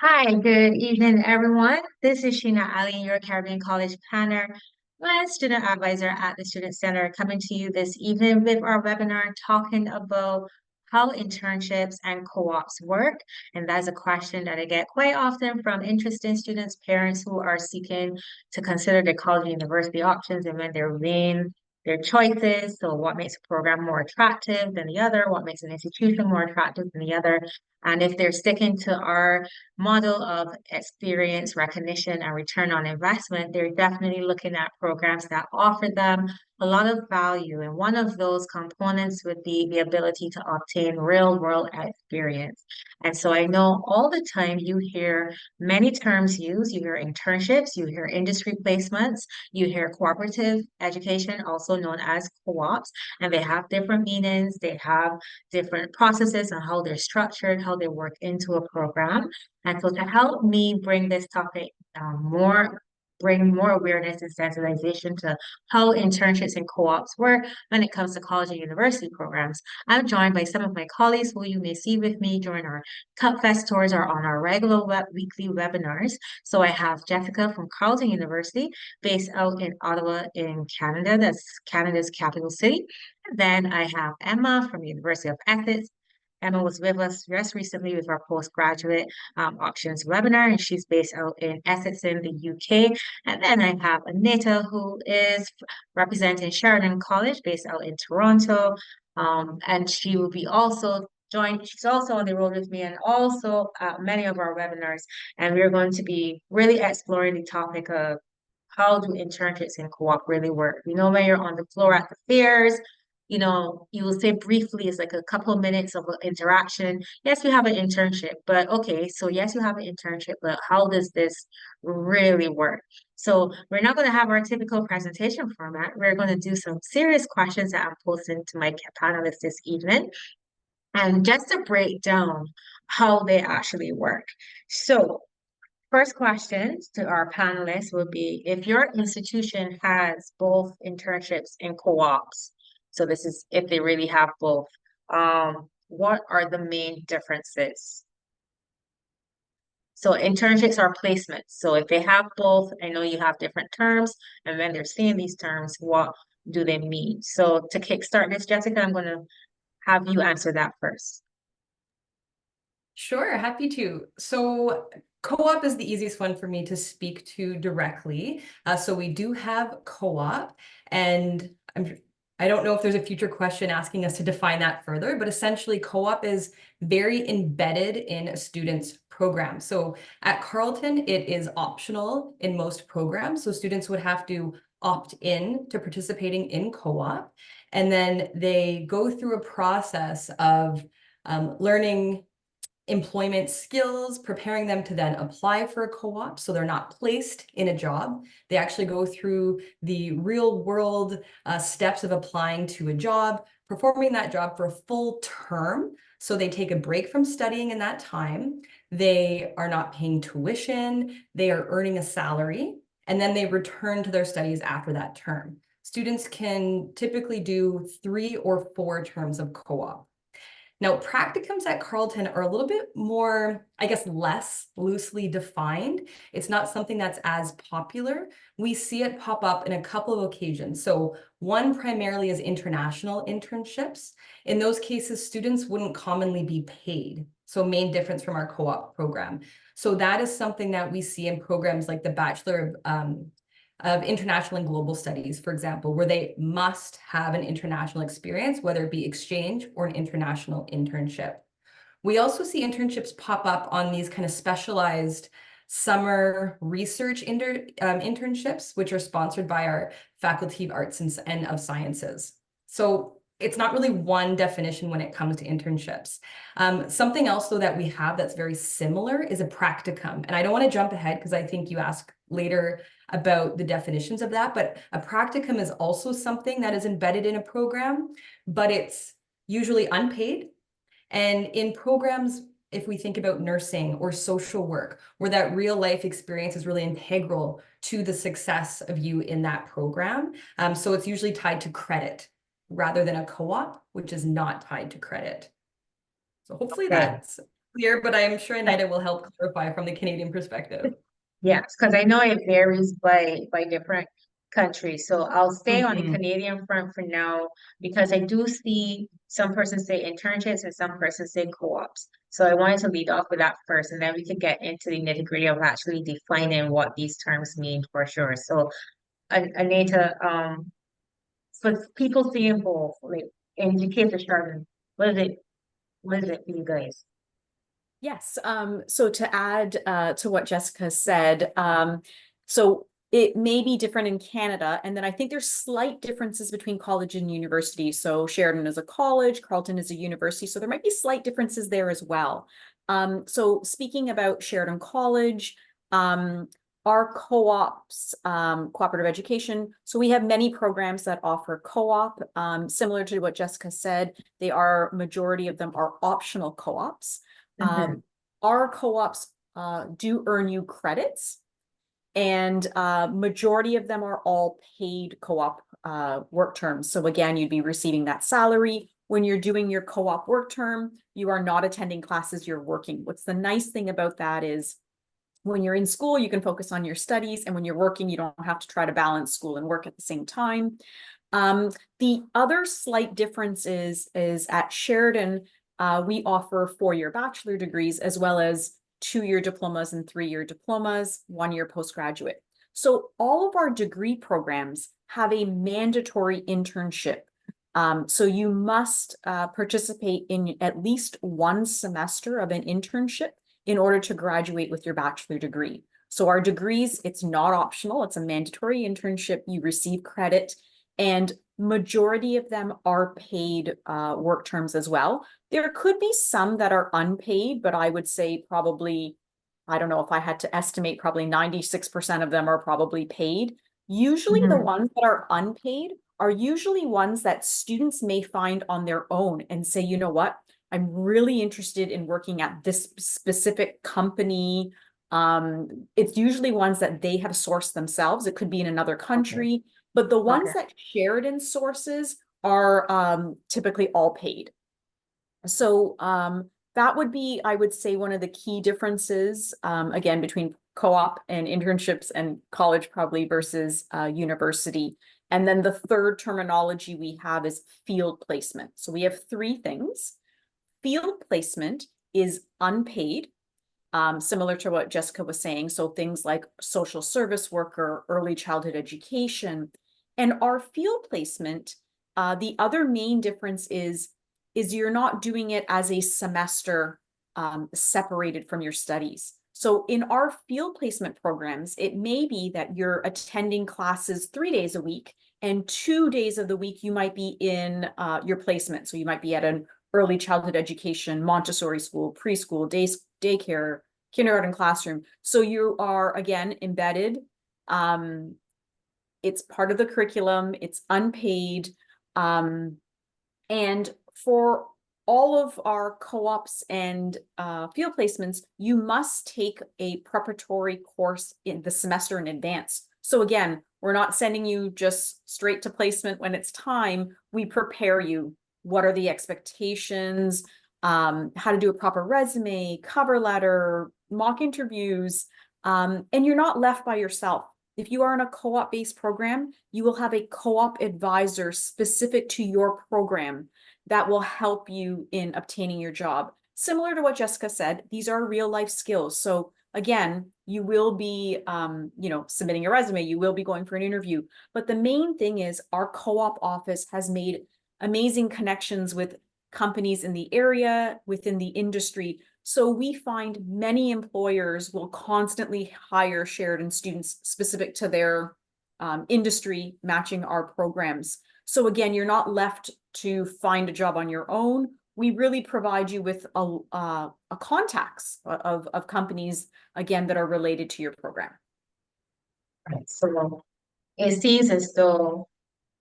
Hi, good evening, everyone. This is Sheena Ali, your Caribbean College planner and student advisor at the Student Center, coming to you this evening with our webinar talking about how internships and co-ops work. And that's a question that I get quite often from interested students, parents who are seeking to consider their college and university options and when they're weighing their choices. So what makes a program more attractive than the other? What makes an institution more attractive than the other? And if they're sticking to our model of experience, recognition, and return on investment, they're definitely looking at programs that offer them a lot of value. And one of those components would be the ability to obtain real world experience. And so I know all the time you hear many terms used. You hear internships, you hear industry placements, you hear cooperative education, also known as co-ops, and they have different meanings. They have different processes and how they're structured, how they work into a program. And so to help me bring this topic bring more awareness and sensitization to how internships and co-ops work when it comes to college and university programs, I'm joined by some of my colleagues who you may see with me during our Cup Fest tours or on our regular weekly webinars. So I have Jessica from Carleton University, based out in Ottawa in Canada. That's Canada's capital city. Then I have Emma from the University of Essex. Emma was with us just recently with our postgraduate options webinar, and she's based out in Essex in the UK. And then I have Anita, who is representing Sheridan College, based out in Toronto. And she will be also joined, she's also on the road with me and also many of our webinars. And we're going to be really exploring the topic of how do internships and co-op really work? You know, when you're on the floor at the fairs, you will say briefly, it's like a couple of minutes of interaction. Yes, you have an internship, but okay, so yes, you have an internship, but how does this really work? So we're not going to have our typical presentation format. We're going to do some serious questions that I'm posing to my panelists this evening, and just to break down how they actually work. So first question to our panelists would be if your institution has both internships and co-ops, so this is if they really have both, what are the main differences? So internships are placements. So if they have both, I know you have different terms, and when they're seeing these terms, what do they mean? So to kickstart this, Jessica, I'm going to have you answer that first. Sure, happy to. So co-op is the easiest one for me to speak to directly. So we do have co-op, and I don't know if there's a future question asking us to define that further, but essentially co-op is very embedded in a student's program. So at Carleton, it is optional in most programs. So students would have to opt in to participating in co-op, and then they go through a process of learning employment skills, preparing them to then apply for a co-op so they're not placed in a job. They actually go through the real world steps of applying to a job, performing that job for a full term. So they take a break from studying in that time. They are not paying tuition. They are earning a salary, and then they return to their studies after that term. Students can typically do 3 or 4 terms of co-op. Now, practicums at Carleton are a little bit more, I guess, less loosely defined. It's not something that's as popular. We see it pop up in a couple of occasions. So one primarily is international internships. In those cases, students wouldn't commonly be paid. So main difference from our co-op program. So that is something that we see in programs like the Bachelor of International and Global Studies, for example, where they must have an international experience, whether it be exchange or an international internship. We also see internships pop up on these kind of specialized summer research internships, which are sponsored by our Faculty of Arts and of Sciences. So it's not really one definition when it comes to internships. Something else, though, that we have that's very similar is a practicum. And I don't want to jump ahead because I think you ask later about the definitions of that, but a practicum is also something that is embedded in a program, but it's usually unpaid. And in programs, if we think about nursing or social work, where that real life experience is really integral to the success of you in that program. So it's usually tied to credit rather than a co-op, which is not tied to credit. So hopefully Okay. that's clear, but I'm sure Anita will help clarify from the Canadian perspective. Yes, because I know it varies by different countries. So I'll stay on the Mhm. Canadian front for now because I do see some persons say internships and some persons say co-ops. So I wanted to lead off with that first, and then we could get into the nitty-gritty of actually defining what these terms mean for sure. So Anita, for people seeing both, like in the case of Sheridan, what is it? What is it for you guys? Yes, so to add to what Jessica said, so it may be different in Canada, and then I think there's slight differences between college and university. So Sheridan is a college, Carleton is a university, so there might be slight differences there as well. So speaking about Sheridan College, our co-ops, cooperative education, so we have many programs that offer co-op, similar to what Jessica said, majority of them are optional co-ops. Mhm. Our co-ops do earn you credits, and majority of them are all paid co-op work terms. So again, you'd be receiving that salary. When you're doing your co-op work term, you are not attending classes, you're working. What's the nice thing about that is when you're in school, you can focus on your studies, and when you're working, you don't have to try to balance school and work at the same time. The other slight difference is at Sheridan, we offer 4-year bachelor degrees as well as 2-year diplomas and 3-year diplomas, 1-year postgraduate. So all of our degree programs have a mandatory internship. So you must participate in at least one semester of an internship in order to graduate with your bachelor degree. So our degrees, it's not optional, it's a mandatory internship. You receive credit, and majority of them are paid work terms as well. There could be some that are unpaid, but I would say probably, I don't know if I had to estimate, probably 96% of them are probably paid. Usually the Mhm. ones that are unpaid are usually ones that students may find on their own and say, you know what, I'm really interested in working at this specific company. It's usually ones that they have sourced themselves. It could be in another Okay. country, but the Okay. ones that Sheridan sources are typically all paid. So that would be, I would say, one of the key differences, again, between co-op and internships and college probably versus university. And then the third terminology we have is field placement. So we have 3 things. Field placement is unpaid, similar to what Jessica was saying. So things like social service worker, early childhood education. And our field placement, the other main difference is you're not doing it as a semester separated from your studies. So in our field placement programs, it may be that you're attending classes 3 days a week, and 2 days of the week you might be in your placement. So you might be at an early childhood education, Montessori school, preschool, daycare, kindergarten classroom. So you are, again, embedded. It's part of the curriculum, it's unpaid. And for all of our co-ops and field placements, you must take a preparatory course in the semester in advance. So again, we're not sending you just straight to placement when it's time. We prepare you. What are the expectations? How to do a proper resume, cover letter, mock interviews, and you're not left by yourself. If you are in a co-op based program, you will have a co-op advisor specific to your program that will help you in obtaining your job. Similar to what Jessica said, these are real life skills. So again, you will be, submitting a resume, you will be going for an interview. But the main thing is our co-op office has made amazing connections with companies in the area, within the industry. So we find many employers will constantly hire Sheridan students specific to their industry, matching our programs. So again, you're not left to find a job on your own. We really provide you with a contacts of companies, again, that are related to your program. Right. So it seems as though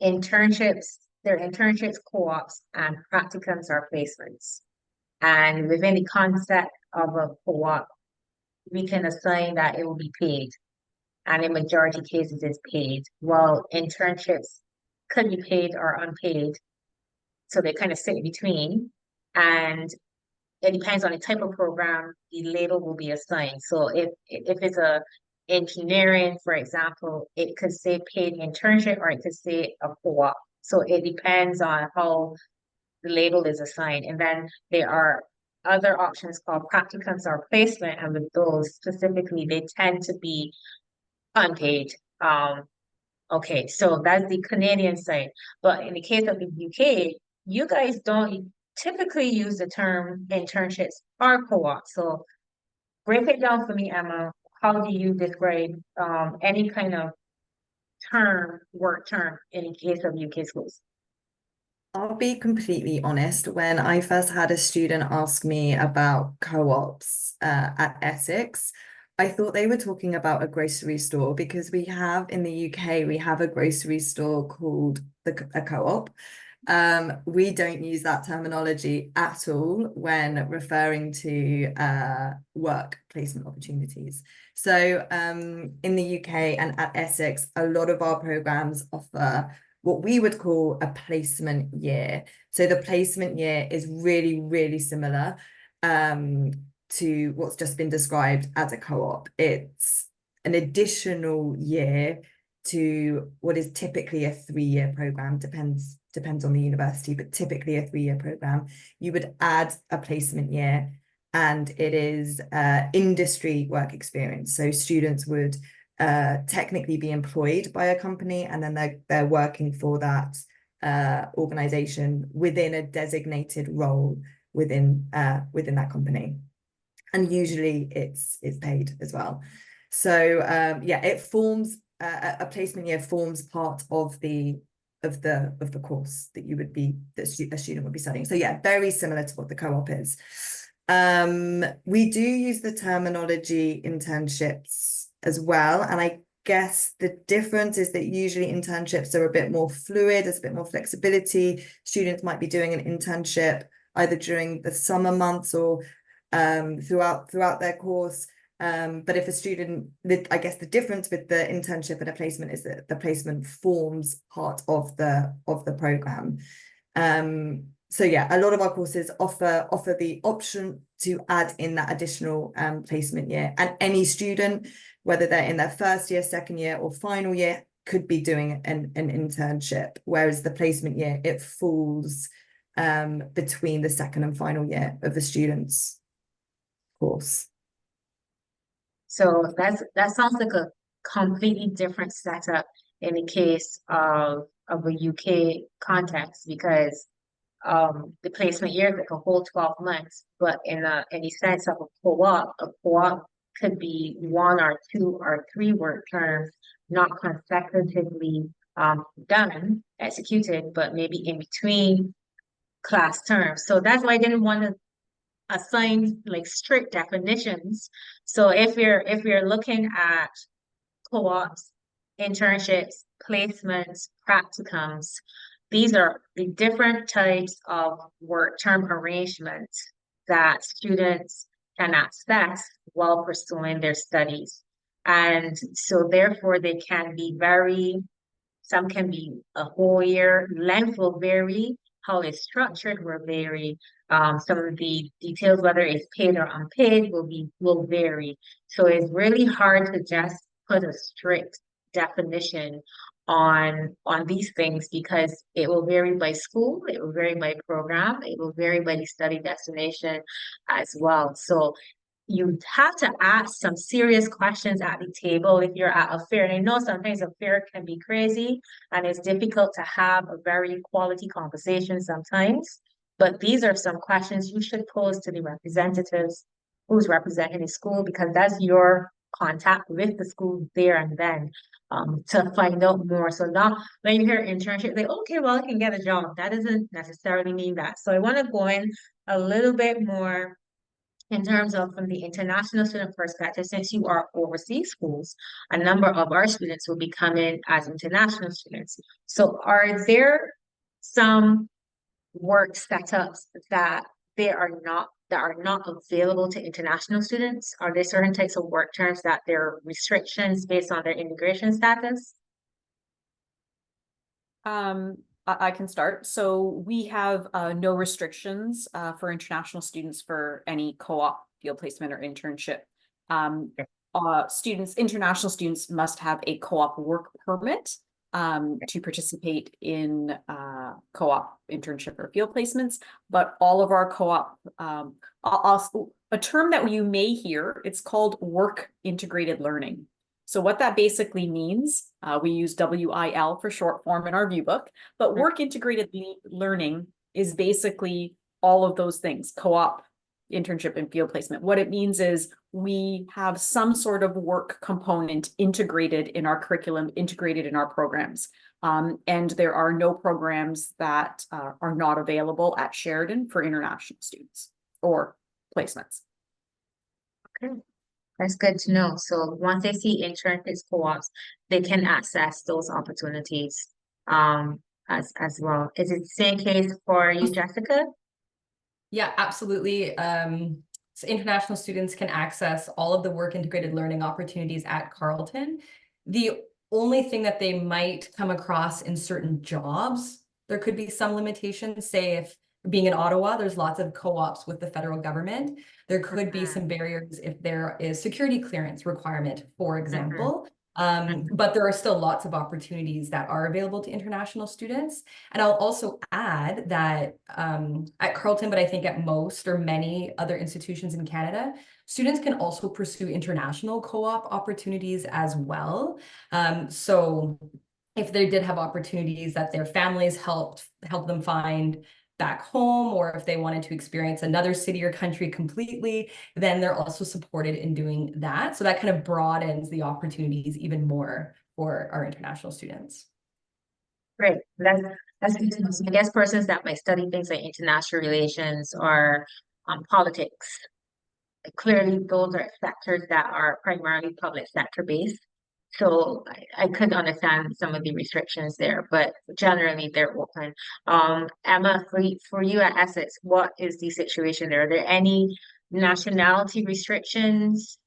internships, they're internships, co-ops, and practicums are placements. And within the concept of a co-op, we can assign that it will be paid. And in majority cases, it's paid. While internships could be paid or unpaid. So they kind of sit in between. And it depends on the type of program the label will be assigned. So if it's a engineering, for example, it could say paid internship or it could say a co-op. So it depends on how the label is assigned. And then there are other options called practicums or placement, and with those specifically, they tend to be unpaid. Okay, so that's the Canadian side. But in the case of the UK, you guys don't typically use the term internships or co-op. So break it down for me, Emma. How do you describe any kind of term, work term, in the case of UK schools? I'll be completely honest. When I first had a student ask me about co-ops at Essex, I thought they were talking about a grocery store, because we have in the UK, we have a grocery store called a co-op. We don't use that terminology at all when referring to work placement opportunities. So in the UK and at Essex, a lot of our programs offer what we would call a placement year. So the placement year is really, really similar to what's just been described as a co-op. It's an additional year to what is typically a 3-year program, depends on the university, but typically a 3-year program. You would add a placement year, and it is industry work experience. So students would technically be employed by a company, and then they're working for that organization within a designated role within that company, and usually it's paid as well. So yeah, it forms a placement year forms part of the course that a student would be studying. So yeah, very similar to what the co-op is. We do use the terminology internships as well, and I guess the difference is that usually internships are a bit more fluid, there's a bit more flexibility. Students might be doing an internship either during the summer months or throughout their course. But if a student, I guess the difference with the internship and a placement is that the placement forms part of the program. So yeah, a lot of our courses offer the option to add in that additional placement year, and any student, whether they're in their first year, second year, or final year, could be doing an internship, whereas the placement year, it falls between the second and final year of the student's course. So that sounds like a completely different setup in the case of a UK context, because the placement year is like a whole 12 months, but in the sense of a co-op could be 1 or 2 or 3 work terms, not consecutively executed, but maybe in between class terms. So that's why I didn't want to assign like strict definitions. So if you're looking at co-ops, internships, placements, practicums, these are the different types of work term arrangements that students can access while pursuing their studies. And so therefore they can be some can be a whole year, length will vary, how it's structured will vary. Some of the details, whether it's paid or unpaid, will vary. So it's really hard to just put a strict definition on these things, because it will vary by school, it will vary by program, it will vary by the study destination as well. So you have to ask some serious questions at the table if you're at a fair. And I know sometimes a fair can be crazy and it's difficult to have a very quality conversation sometimes. But these are some questions you should pose to the representatives who's representing the school, because that's your contact with the school there and then, to find out more. So not when you hear internship, like, okay, well, I can get a job. That doesn't necessarily mean that. So I want to go in a little bit more in terms of from the international student perspective. Since you are overseas schools, a number of our students will be coming as international students. So are there some work setups that are not available to international students? Are there certain types of work terms that there are restrictions based on their immigration status? I can start. So we have no restrictions for international students for any co-op, field placement, or internship. International students must have a co-op work permit to participate in co-op internship or field placements. But all of our co-op, a term that you may hear, it's called work integrated learning. So what that basically means, we use WIL for short form in our view book, but work integrated learning is basically all of those things: co-op, internship, and field placement. What it means is we have some sort of work component integrated in our curriculum, integrated in our programs. And there are no programs that are not available at Sheridan for international students or placements. Okay. That's good to know. So once they see internships, co-ops, they can access those opportunities as well. Is it the same case for you, Jessica? Yeah, absolutely. So international students can access all of the work integrated learning opportunities at Carleton. The only thing that they might come across in certain jobs, there could be some limitations. Say if being in Ottawa, there's lots of co-ops with the federal government. There could be some barriers if there is security clearance requirement, for example. But there are still lots of opportunities that are available to international students. And I'll also add that at Carleton, but I think at most or many other institutions in Canada, students can also pursue international co-op opportunities as well. So if they did have opportunities that their families help them find back home, or if they wanted to experience another city or country completely, then they're also supported in doing that. So that kind of broadens the opportunities even more for our international students. Great. That's good to know. So I guess persons that might study things like international relations or politics, clearly those are sectors that are primarily public sector based. So I could understand some of the restrictions there, but generally they're open. Emma, for you at Essex, what is the situation there? Are there any nationality restrictions?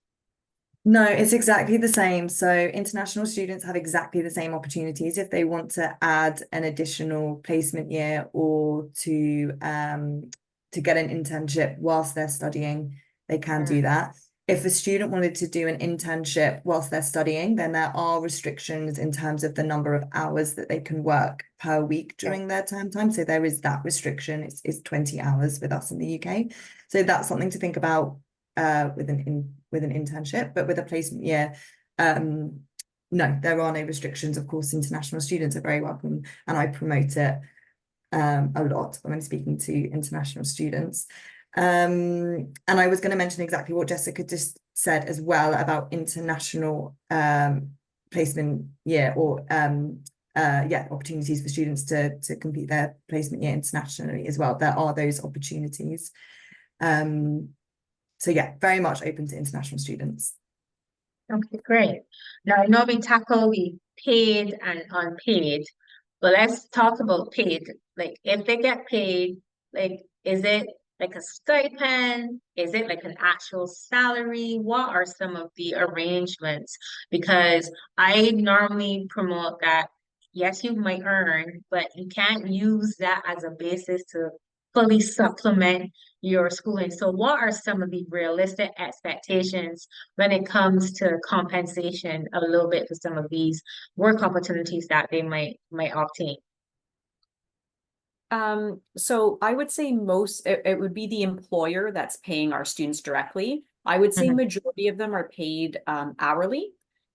No, it's exactly the same. So international students have exactly the same opportunities if they want to add an additional placement year or to get an internship whilst they're studying, they can do that. If a student wanted to do an internship whilst they're studying, then there are restrictions in terms of the number of hours that they can work per week during their term time. So there is that restriction. It's 20 hours with us in the UK. So that's something to think about with an internship. But with a placement year, no, there are no restrictions. Of course, international students are very welcome, and I promote it a lot when I'm speaking to international students. And I was going to mention exactly what Jessica just said as well about international placement year or opportunities for students to complete their placement year internationally as well. There are those opportunities. So yeah, very much open to international students. Okay, great. Now I know we tackle the paid and unpaid, but let's talk about paid. Like if they get paid, like is it like a stipend? Is it like an actual salary? What are some of the arrangements? Because I normally promote that yes, you might earn, but you can't use that as a basis to fully supplement your schooling. So what are some of the realistic expectations when it comes to compensation a little bit for some of these work opportunities that they might obtain? So I would say it would be the employer that's paying our students directly. I would say majority of them are paid hourly.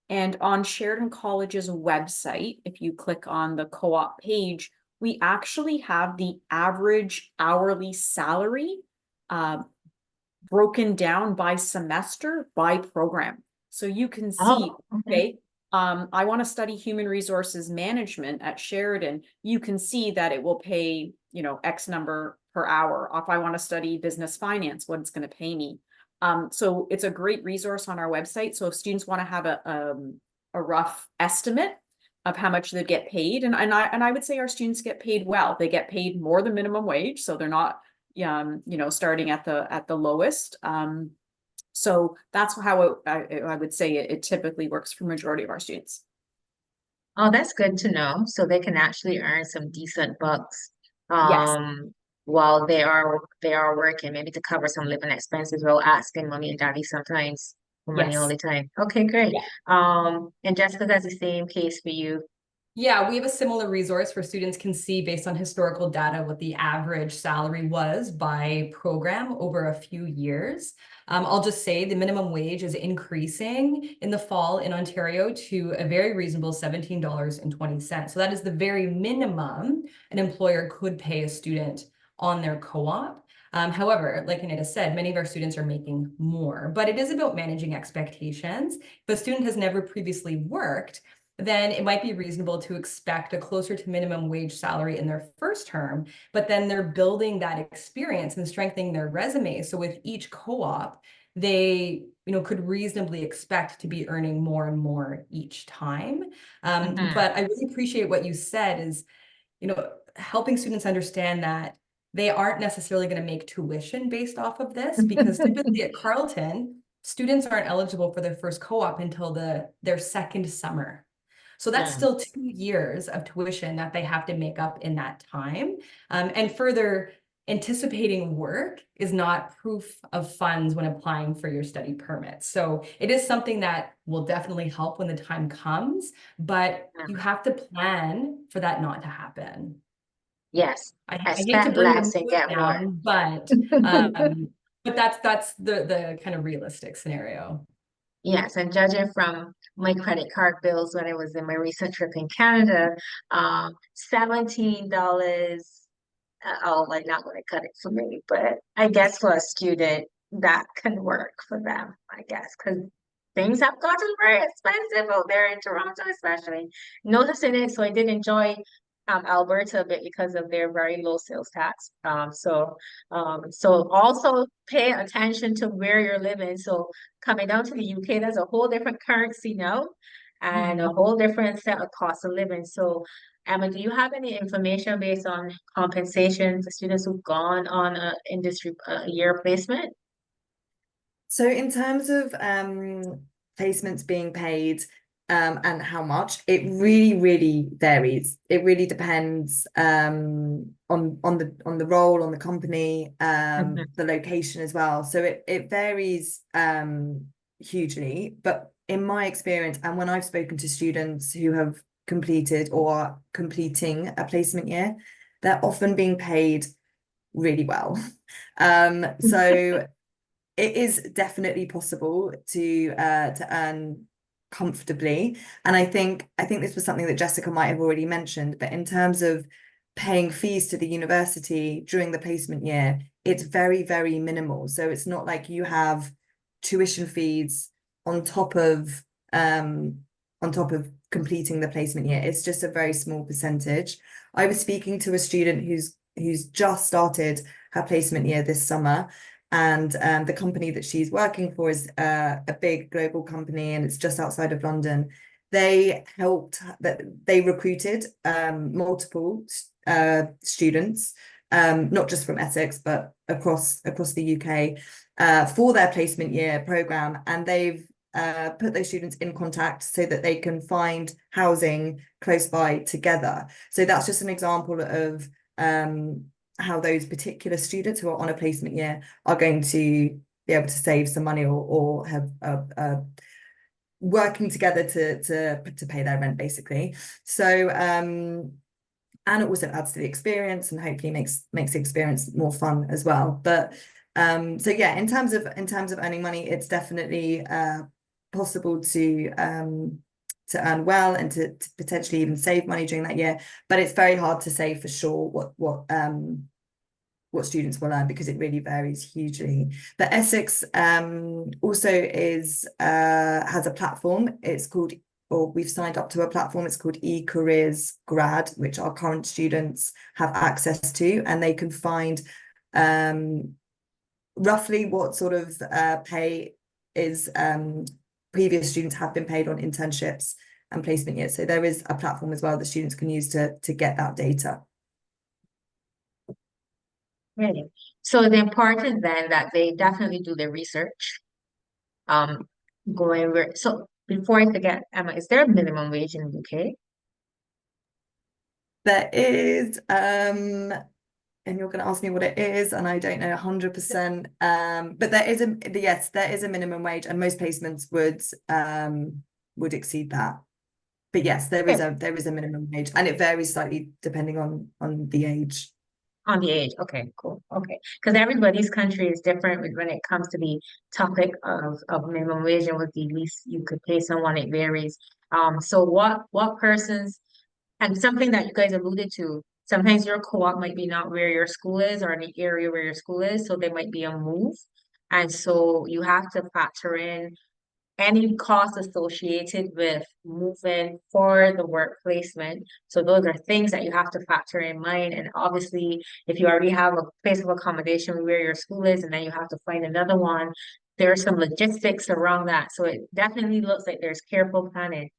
And on Sheridan College's website, if you click on the co-op page, we actually have the average hourly salary broken down by semester, by program. So you can see, okay, I want to study human resources management at Sheridan. You can see that it will pay, X number per hour. If I want to study business finance, what it's going to pay me. So it's a great resource on our website. So if students want to have a rough estimate of how much they get paid, and I would say our students get paid well. They get paid more than minimum wage, so they're not starting at the lowest. So that's how I would say it typically works for majority of our students. Oh, that's good to know. So they can actually earn some decent bucks Yes, while they are working, maybe to cover some living expenses while asking mommy and daddy sometimes for money all yes. the time. Okay, great. Yeah. And Jessica, that's the same case for you. Yeah, we have a similar resource where students can see based on historical data what the average salary was by program over a few years. I'll just say the minimum wage is increasing in the fall in Ontario to a very reasonable $17.20. So that is the very minimum an employer could pay a student on their co-op. However, like Anita said, many of our students are making more, but it is about managing expectations. If a student has never previously worked, then it might be reasonable to expect a closer to minimum wage salary in their first term, but then they're building that experience and strengthening their resume. So with each co-op, they could reasonably expect to be earning more and more each time. Mhm. But I really appreciate what you said is, helping students understand that they aren't necessarily going to make tuition based off of this, because typically at Carleton, students aren't eligible for their first co-op until their second summer. So that's Mm. still 2 years of tuition that they have to make up in that time. And further, anticipating work is not proof of funds when applying for your study permit. So it is something that will definitely help when the time comes, but you Mm. have to plan for that not to happen. Yes, I hate to expect bring the less and mood get more. down, but that's the kind of realistic scenario. Yes, and judging from my credit card bills when I was in my recent trip in Canada, $17, oh, like not going to cut it for me, but I guess for a student that can work for them, I guess, because things have gotten very expensive out there in Toronto, especially. Noticing it, so I did enjoy Alberta a bit because of their very low sales tax. So also pay attention to where you're living. So coming down to the UK, there's a whole different currency now and a Mhm. whole different set of cost of living. So Emma, do you have any information based on compensation for students who've gone on a industry year placement? So in terms of placements being paid and how much, it really, really varies. It really depends on the role, on the company, Mhm. the location as well. So it varies hugely. But in my experience, and when I've spoken to students who have completed or are completing a placement year, they're often being paid really well. So it is definitely possible to earn comfortably. And I think this was something that Jessica might have already mentioned, but in terms of paying fees to the university during the placement year, it's very, very minimal. So it's not like you have tuition fees on top of um on top of completing the placement year. It's just a very small percentage. I was speaking to a student who's just started her placement year this summer, and the company that she's working for is a big global company, and it's just outside of London. They recruited multiple students, not just from Essex, but across the UK, for their placement year program, and they've put those students in contact so that they can find housing close by together. So that's just an example of how those particular students who are on a placement year are going to be able to save some money or have working together to pay their rent, basically. So and it also adds to the experience and hopefully makes the experience more fun as well. But so yeah, in terms of earning money, it's definitely possible to earn well and to potentially even save money during that year. But it's very hard to say for sure what students will earn, because it really varies hugely. But Essex also has a platform. It's called, or we've signed up to a platform. It's called eCareers Grad, which our current students have access to, and they can find roughly what sort of pay is previous students have been paid on internships and placement years. So there is a platform as well that students can use to get that data. Right. So the important then that they definitely do their research. Um, going where, so before I forget, Emma, is there a minimum wage in the UK? There is, and you're going to ask me what it is, and I don't know 100%. But there is yes, there is a minimum wage, and most placements would exceed that. But yes, there is a minimum wage, and it varies slightly depending on the age. On the age. Okay, cool. Okay. Because everybody's country is different when it comes to the topic of minimum wage and what the least you could pay someone, it varies. So what persons and something that you guys alluded to, sometimes your co-op might be not where your school is or in the area where your school is, so there might be a move. And so you have to factor in any costs associated with moving for the work placement. So those are things that you have to factor in mind. And obviously, if you already have a place of accommodation where your school is, and then you have to find another one, there are some logistics around that. So it definitely looks like there's careful planning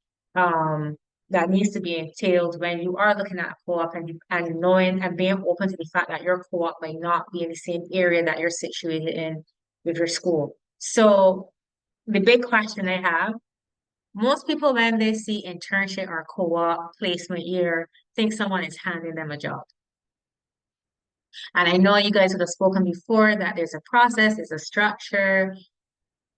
that needs to be entailed when you are looking at a co-op and knowing and being open to the fact that your co-op might not be in the same area that you're situated in with your school. So the big question I have, most people when they see internship or co-op placement year, think someone is handing them a job. And I know you guys would have spoken before that there's a process, there's a structure,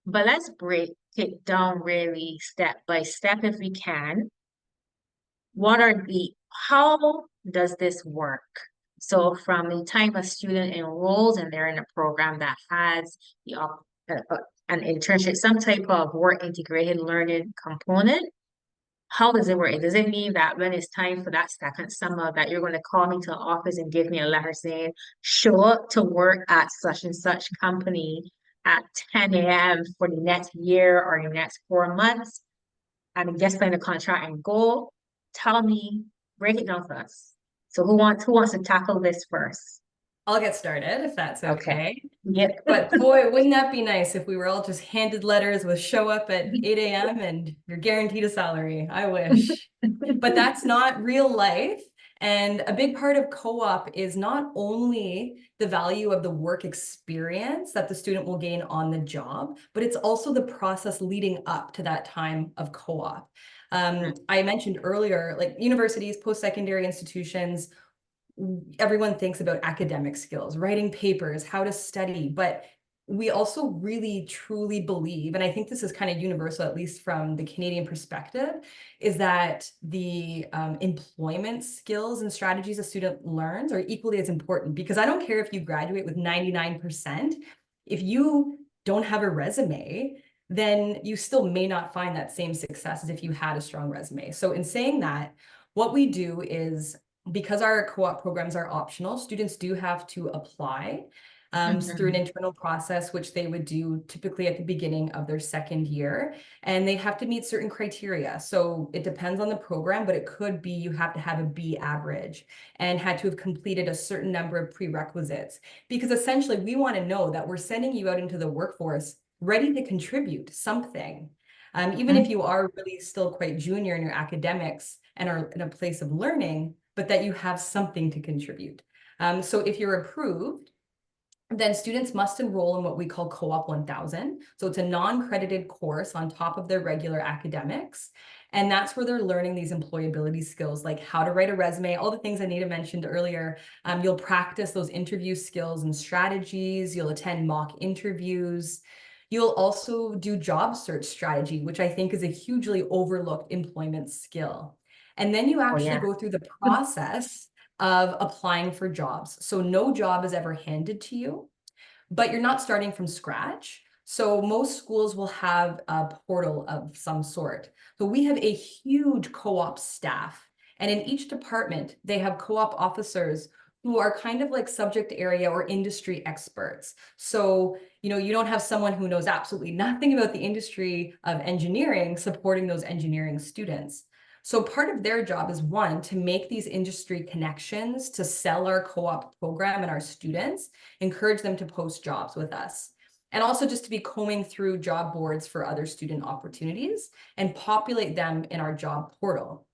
but let's break it down really step by step if we can. How does this work? So from the time a student enrolls and they're in a program that has an internship, some type of work integrated learning component, how does it work? Does it mean that when it's time for that second summer that you're going to call me to the office and give me a letter saying, show up to work at such and such company at 10 a.m. for the next year or the next 4 months and just sign a contract and go? Tell me, break it down for us. So who wants to tackle this first? I'll get started if that's okay. Yep. But boy, wouldn't that be nice if we were all just handed letters with show up at 8 a.m. and you're guaranteed a salary. I wish. But that's not real life. And a big part of co-op is not only the value of the work experience that the student will gain on the job, but it's also the process leading up to that time of co-op. I mentioned earlier, like universities, post-secondary institutions, everyone thinks about academic skills, writing papers, how to study, but we also really truly believe, and I think this is kind of universal, at least from the Canadian perspective, is that the employment skills and strategies a student learns are equally as important. Because I don't care if you graduate with 99%, if you don't have a resume, then you still may not find that same success as if you had a strong resume. So in saying that, what we do is, because our co-op programs are optional, students do have to apply through an internal process, which they would do typically at the beginning of their second year. And they have to meet certain criteria. So it depends on the program, but it could be you have to have a B average and had to have completed a certain number of prerequisites. Because essentially we want to know that we're sending you out into the workforce ready to contribute something. Even if you are really still quite junior in your academics and are in a place of learning, but that you have something to contribute. So if you're approved, then students must enroll in what we call Co-op 1000. So it's a non-credited course on top of their regular academics. And that's where they're learning these employability skills, like how to write a resume, all the things Anita mentioned earlier. You'll practice those interview skills and strategies. You'll attend mock interviews. You'll also do job search strategy, which I think is a hugely overlooked employment skill. And then you actually go through the process of applying for jobs. So no job is ever handed to you, but you're not starting from scratch. So most schools will have a portal of some sort. So we have a huge co-op staff, and in each department, they have co-op officers who are kind of like subject area or industry experts. So, you don't have someone who knows absolutely nothing about the industry of engineering supporting those engineering students. So part of their job is, one, to make these industry connections, to sell our co-op program and our students, encourage them to post jobs with us. And also just to be combing through job boards for other student opportunities and populate them in our job portal.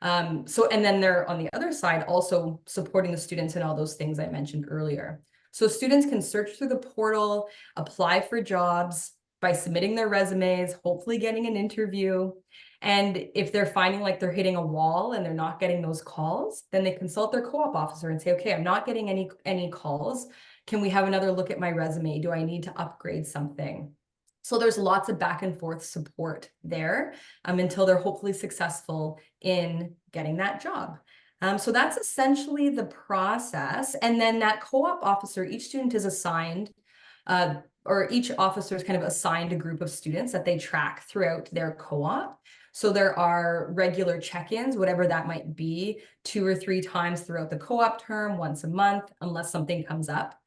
And then they're on the other side also supporting the students in all those things I mentioned earlier. So students can search through the portal, apply for jobs by submitting their resumes, hopefully getting an interview. And if they're finding like they're hitting a wall and they're not getting those calls, then they consult their co-op officer and say, okay, I'm not getting any calls. Can we have another look at my resume? Do I need to upgrade something? So there's lots of back and forth support there until they're hopefully successful in getting that job. So that's essentially the process. And then that co-op officer, each student is assigned, or each officer is kind of assigned a group of students that they track throughout their co-op. So there are regular check-ins, whatever that might be, 2 or 3 times throughout the co-op term, once a month, unless something comes up.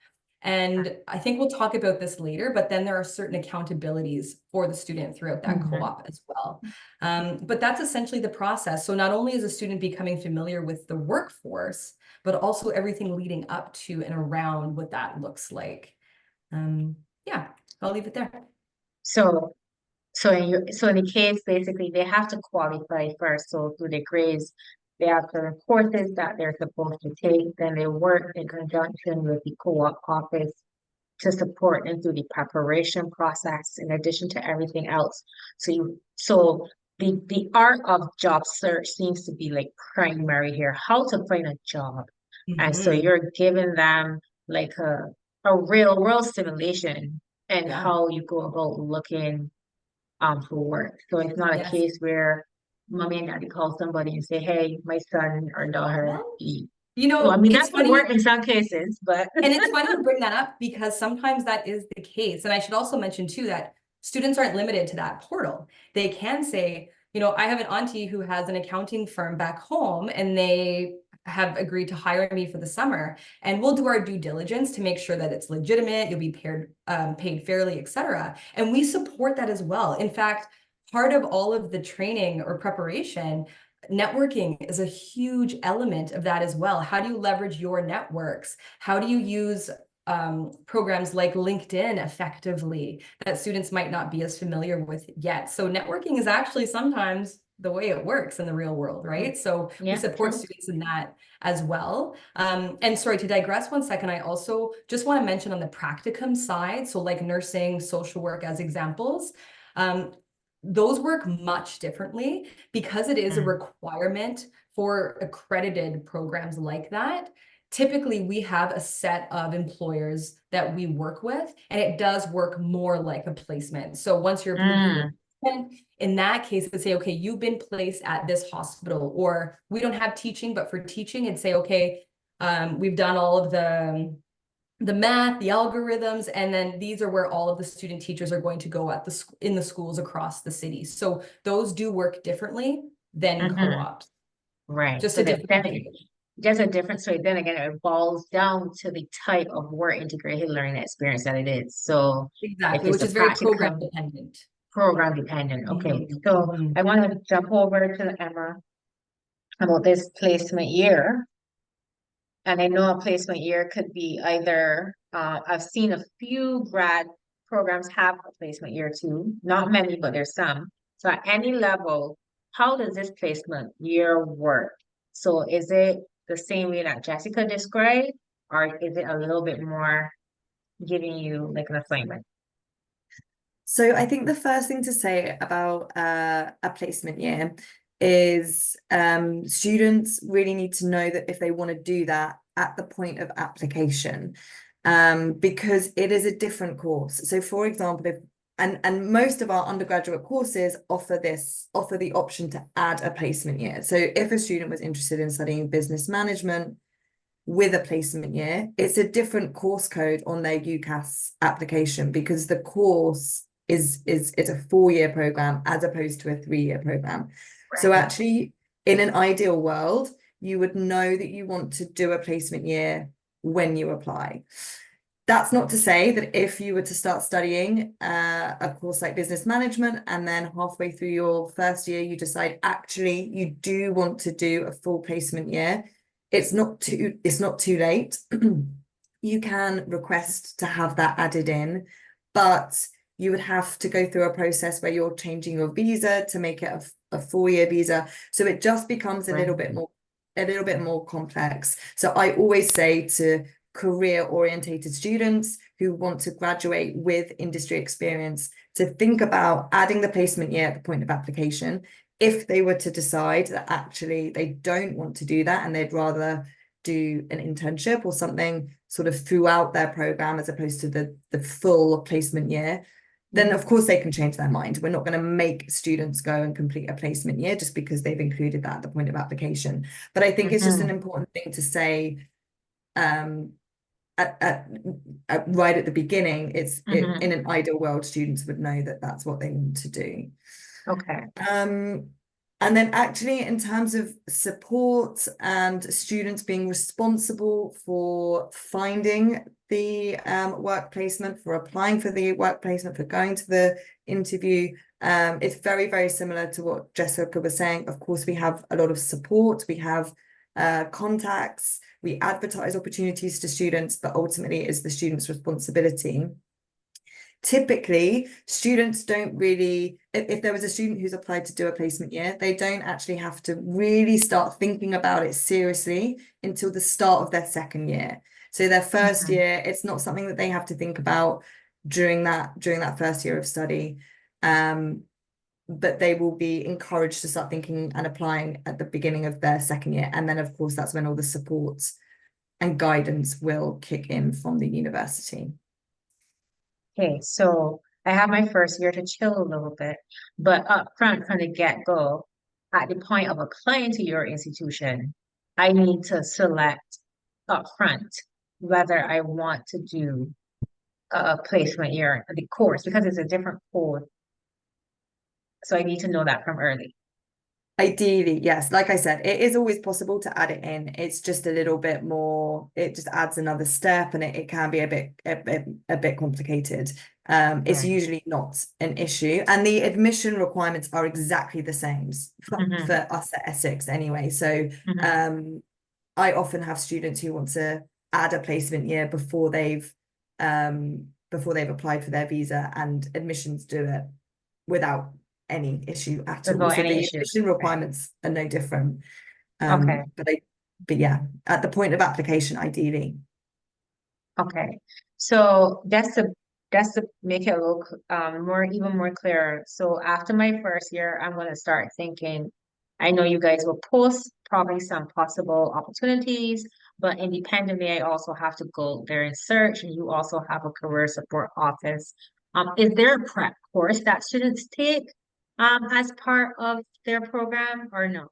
And I think we'll talk about this later, but then there are certain accountabilities for the student throughout that co-op as well. But that's essentially the process. So not only is a student becoming familiar with the workforce, but also everything leading up to and around what that looks like. Yeah, I'll leave it there. So in the case, basically, they have to qualify first. So through the grades, they have certain courses that they're supposed to take. Then they work in conjunction with the co-op office to support them through the preparation process, in addition to everything else. So the art of job search seems to be like primary here, how to find a job. And so you're giving them like a real world simulation and Yeah. how you go about looking for work. So it's not a Yes. case where mommy and daddy call somebody and say, hey, my son or daughter. Well, you know, Well, I mean, it's that could funny. work in some cases, but And it's funny you bring that up because sometimes that is the case. And I should also mention too that students aren't limited to that portal. They can say, you know, I have an auntie who has an accounting firm back home and they have agreed to hire me for the summer, and we'll do our due diligence to make sure that it's legitimate, you'll be paid fairly, etc. And we support that as well. In fact, part of all of the training or preparation, networking is a huge element of that as well. How do you leverage your networks? How do you use programs like LinkedIn effectively that students might not be as familiar with yet? So networking is actually sometimes the way it works in the real world, right? So we support students in that as well. And sorry, to digress 1 second, I also just want to mention on the practicum side, so like nursing, social work as examples, those work much differently because it is a requirement for accredited programs like that. Typically, we have a set of employers that we work with, and it does work more like a placement. So once you're in that case, they say, okay, you've been placed at this hospital, or we don't have teaching, but for teaching, and say, okay, we've done all of the math, the algorithms, and then these are where all of the student teachers are going to go at in the schools across the city. So those do work differently than co-ops. Right. Just So a different. just a different, so then again, it boils down to the type of work integrated learning experience that it is. So Exactly, if which it's is a very practicum, program dependent. Okay. So I want to jump over to Emma about this placement year. And I know a placement year could be either, I've seen a few grad programs have a placement year too, not many, but there's some. So at any level, how does this placement year work? So is it the same way that Jessica described, or is it a little bit more giving you like an assignment? So I think the first thing to say about a placement year is students really need to know that if they want to do that at the point of application, because it is a different course. So for example, if and most of our undergraduate courses offer the option to add a placement year. So if a student was interested in studying business management with a placement year, it's a different course code on their UCAS application because the course is it's a 4-year program as opposed to a 3-year program. Right. So actually, in an ideal world, you would know that you want to do a placement year when you apply. That's not to say that if you were to start studying a course like business management and then halfway through your first year, you decide actually you do want to do a full placement year, it's not too late. You can request to have that added in, but you would have to go through a process where you're changing your visa to make it a 4-year visa. So it just becomes a little bit more complex. So I always say to career-orientated students who want to graduate with industry experience to think about adding the placement year at the point of application. if they were to decide that actually they don't want to do that and they'd rather do an internship or something sort of throughout their program as opposed to the full placement year, then of course they can change their mind. We're not going to make students go and complete a placement year just because they've included that at the point of application. But I think it's just an important thing to say right at the beginning. In an ideal world, students would know that that's what they want to do. Okay. And then actually in terms of support and students being responsible for finding the work placement, for applying for the work placement, for going to the interview, it's very, very similar to what Jessica was saying. Of course, we have a lot of support, we have contacts, we advertise opportunities to students, but ultimately it's the student's responsibility. Typically, students don't really, if there was a student who's applied to do a placement year, they don't actually have to really start thinking about it seriously until the start of their second year. So their first year, it's not something that they have to think about during that first year of study. But they will be encouraged to start thinking and applying at the beginning of their second year. And then, of course, that's when all the support and guidance will kick in from the university. Okay, so I have my first year to chill a little bit, but up front from the get-go, at the point of applying to your institution, I need to select up front whether I want to do a placement year, the course, because it's a different code. So I need to know that from early. Ideally, yes. Like I said, it is always possible to add it in. It's just a little bit more, it just adds another step and it can be a bit complicated. It's Right. usually not an issue. And the admission requirements are exactly the same for us at Essex anyway. So I often have students who want to add a placement year before they've applied for their visa, and admissions do it without any issue at all. Without So any the issues. admission requirements are no different. Okay. But yeah, at the point of application, ideally. Okay. So that's to make it look even more clear. So after my first year, I'm gonna start thinking, I know you guys will post probably some possible opportunities, but independently, I also have to go there and search, and you also have a career support office. Is there a prep course that students take as part of their program or no?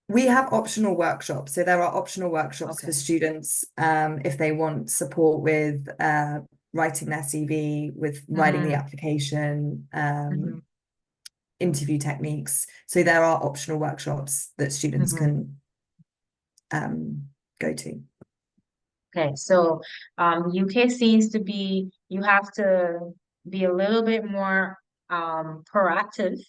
We have optional workshops. So there are optional workshops Okay. for students if they want support with writing their CV, with writing the application, interview techniques. So there are optional workshops that students can go to. Okay, so UK seems to be, you have to be a little bit more proactive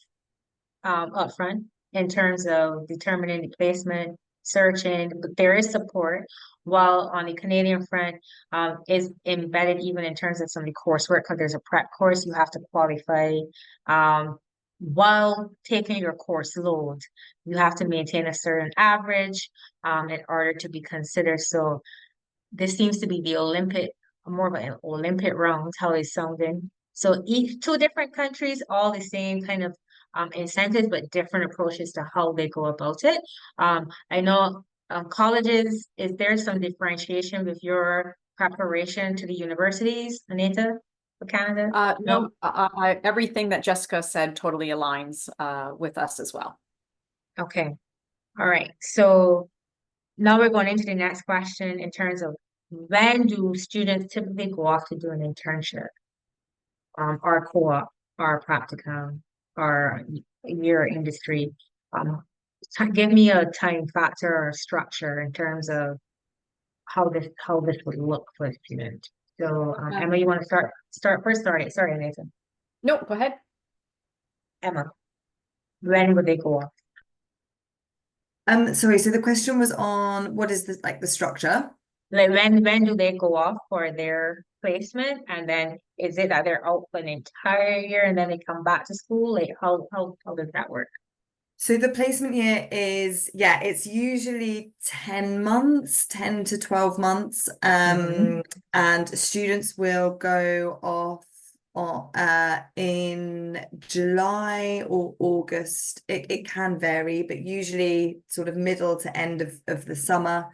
upfront in terms of determining the placement, searching, but there is support. While on the Canadian front, is embedded even in terms of some of the coursework, because there's a prep course you have to qualify. While taking your course load, you have to maintain a certain average in order to be considered. So this seems to be the more of an Olympic round, how it's sounding. So each two different countries, all the same kind of incentives, but different approaches to how they go about it. I know colleges, is there some differentiation with your preparation to the universities, Anita, for Canada? No, everything that Jessica said totally aligns with us as well. Okay. All right. So now we're going into the next question in terms of when do students typically go off to do an internship, or co-op, or practicum, or year industry? Give me a time factor or structure in terms of how this would look for a student. So Emma, you want to start first? Sorry, Nathan. No, go ahead. Emma, when would they go off? Sorry, so the question was on what is the structure? Like when do they go off for their placement, and then is it that they're out for an entire year and then they come back to school? Like how does that work? So the placement year is, it's usually 10 months, 10 to 12 months. And students will go off in July or August. It can vary, but usually sort of middle to end of the summer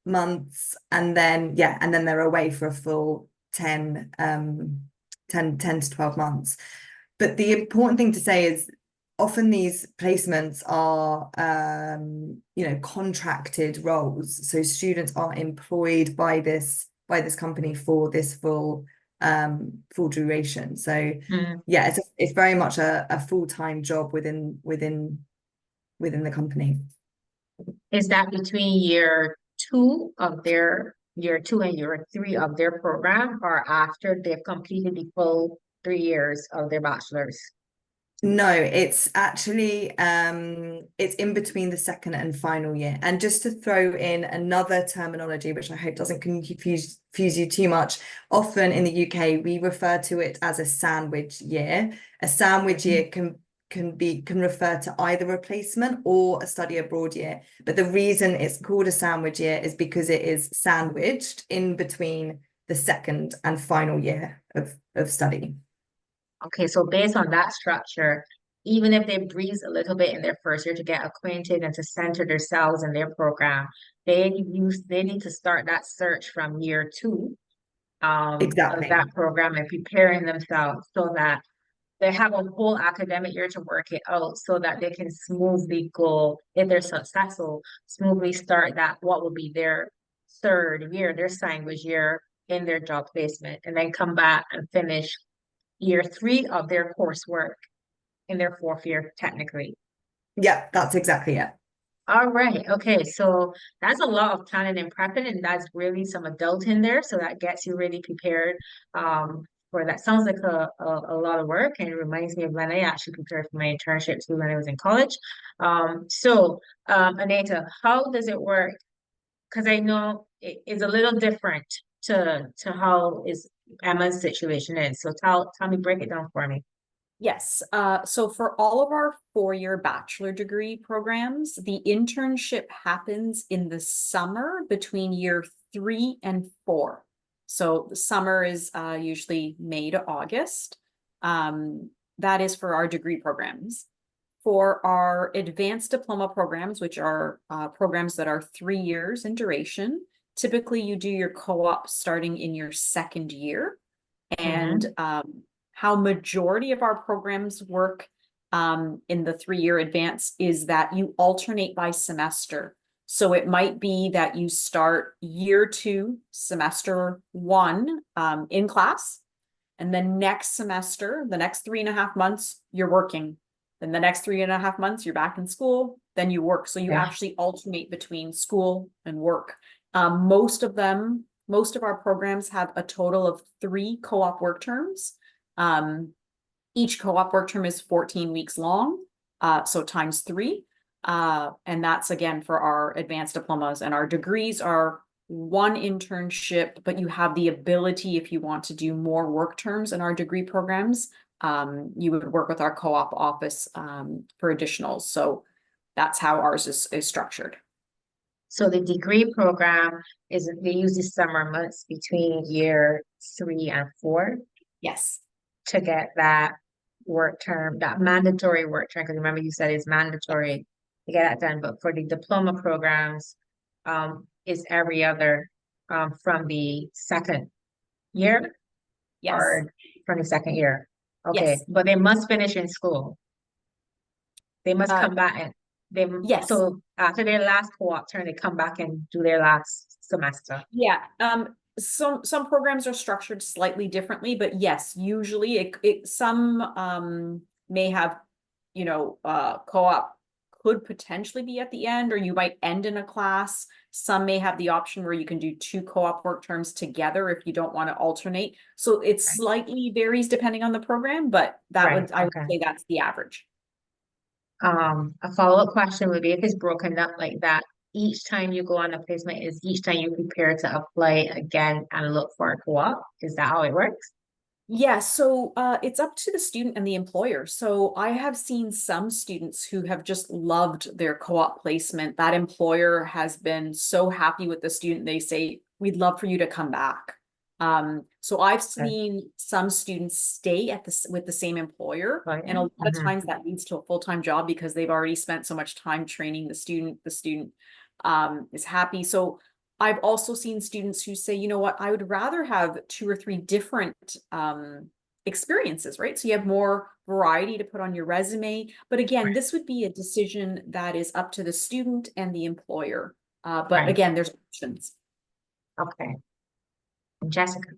months, and then they're away for a full 10 to 12 months. But the important thing to say is often these placements are contracted roles, so students are employed by this company for this full duration. So yeah, it's very much a full-time job within the company. Is that between year 2 and year 3 of their program, or after they've completed the full 3 years of their bachelor's? No, it's actually it's in between the second and final year. And just to throw in another terminology, which I hope doesn't confuse you too much, often in the UK we refer to it as a sandwich year. A sandwich year can refer to either a placement or a study abroad year. But the reason it's called a sandwich year is because it is sandwiched in between the second and final year of study. Okay, so based on that structure, even if they breeze a little bit in their first year to get acquainted and to center themselves in their program, they need to start that search from year 2 of Exactly. that program and preparing themselves so that they have a whole academic year to work it out so that they can smoothly go, if they're successful, smoothly start that what will be their 3rd year, their sandwich year in their job placement, and then come back and finish year 3 of their coursework in their 4th year, technically. Yeah, that's exactly it. All right. Okay. So that's a lot of planning and prepping, and that's really some adult in there. So that gets you really prepared for that. Sounds like a lot of work, and it reminds me of when I actually prepared for my internship too when I was in college. Anita, how does it work? Because I know it is a little different to how is Emma's situation is. So tell me, break it down for me. Yes, so for all of our 4-year bachelor degree programs, the internship happens in the summer between year 3 and 4. So the summer is usually May to August. That is for our degree programs. For our advanced diploma programs, which are programs that are 3 years in duration, typically you do your co-op starting in your 2nd year. And how majority of our programs work in the 3-year advance is that you alternate by semester. So it might be that you start year 2, semester 1 in class, and then next semester, the next 3.5 months, you're working. Then the next 3.5 months, you're back in school, then you work. So you actually alternate between school and work. Most of our programs have a total of 3 co-op work terms. Each co-op work term is 14 weeks long, so times 3. And that's again for our advanced diplomas, and our degrees are 1 internship, but you have the ability, if you want to do more work terms in our degree programs, you would work with our co-op office for additionals. So that's how ours is structured. So the degree program they use the summer months between year 3 and 4. Yes. To get that work term, that mandatory work term, because remember you said it's mandatory to get that done. But for the diploma programs, is every other from the 2nd year? Yes. Or from the 2nd year. Okay. Yes. But they must finish in school. They must come back and yes. So after their last co-op term, they come back and do their last semester. Yeah. Some programs are structured slightly differently, but yes, usually some may have, co-op could potentially be at the end, or you might end in a class. Some may have the option where you can do 2 co-op work terms together if you don't want to alternate. So it slightly varies depending on the program, but I would say that's the average. A follow-up question would be, if it's broken up like that, each time you go on a placement is each time you prepare to apply again and look for a co-op? Is that how it works? Yeah, so it's up to the student and the employer. So I have seen some students who have just loved their co-op placement. That employer has been so happy with the student. They say, we'd love for you to come back. So I've seen some students stay with the same employer, Oh, and a lot of Mhm. times that leads to a full-time job because they've already spent so much time training the student. The student is happy. So I've also seen students who say, you know what, I would rather have 2 or 3 different experiences, right? So you have more variety to put on your resume. But again, this would be a decision that is up to the student and the employer. But Right. again, there's options. Okay. Jessica.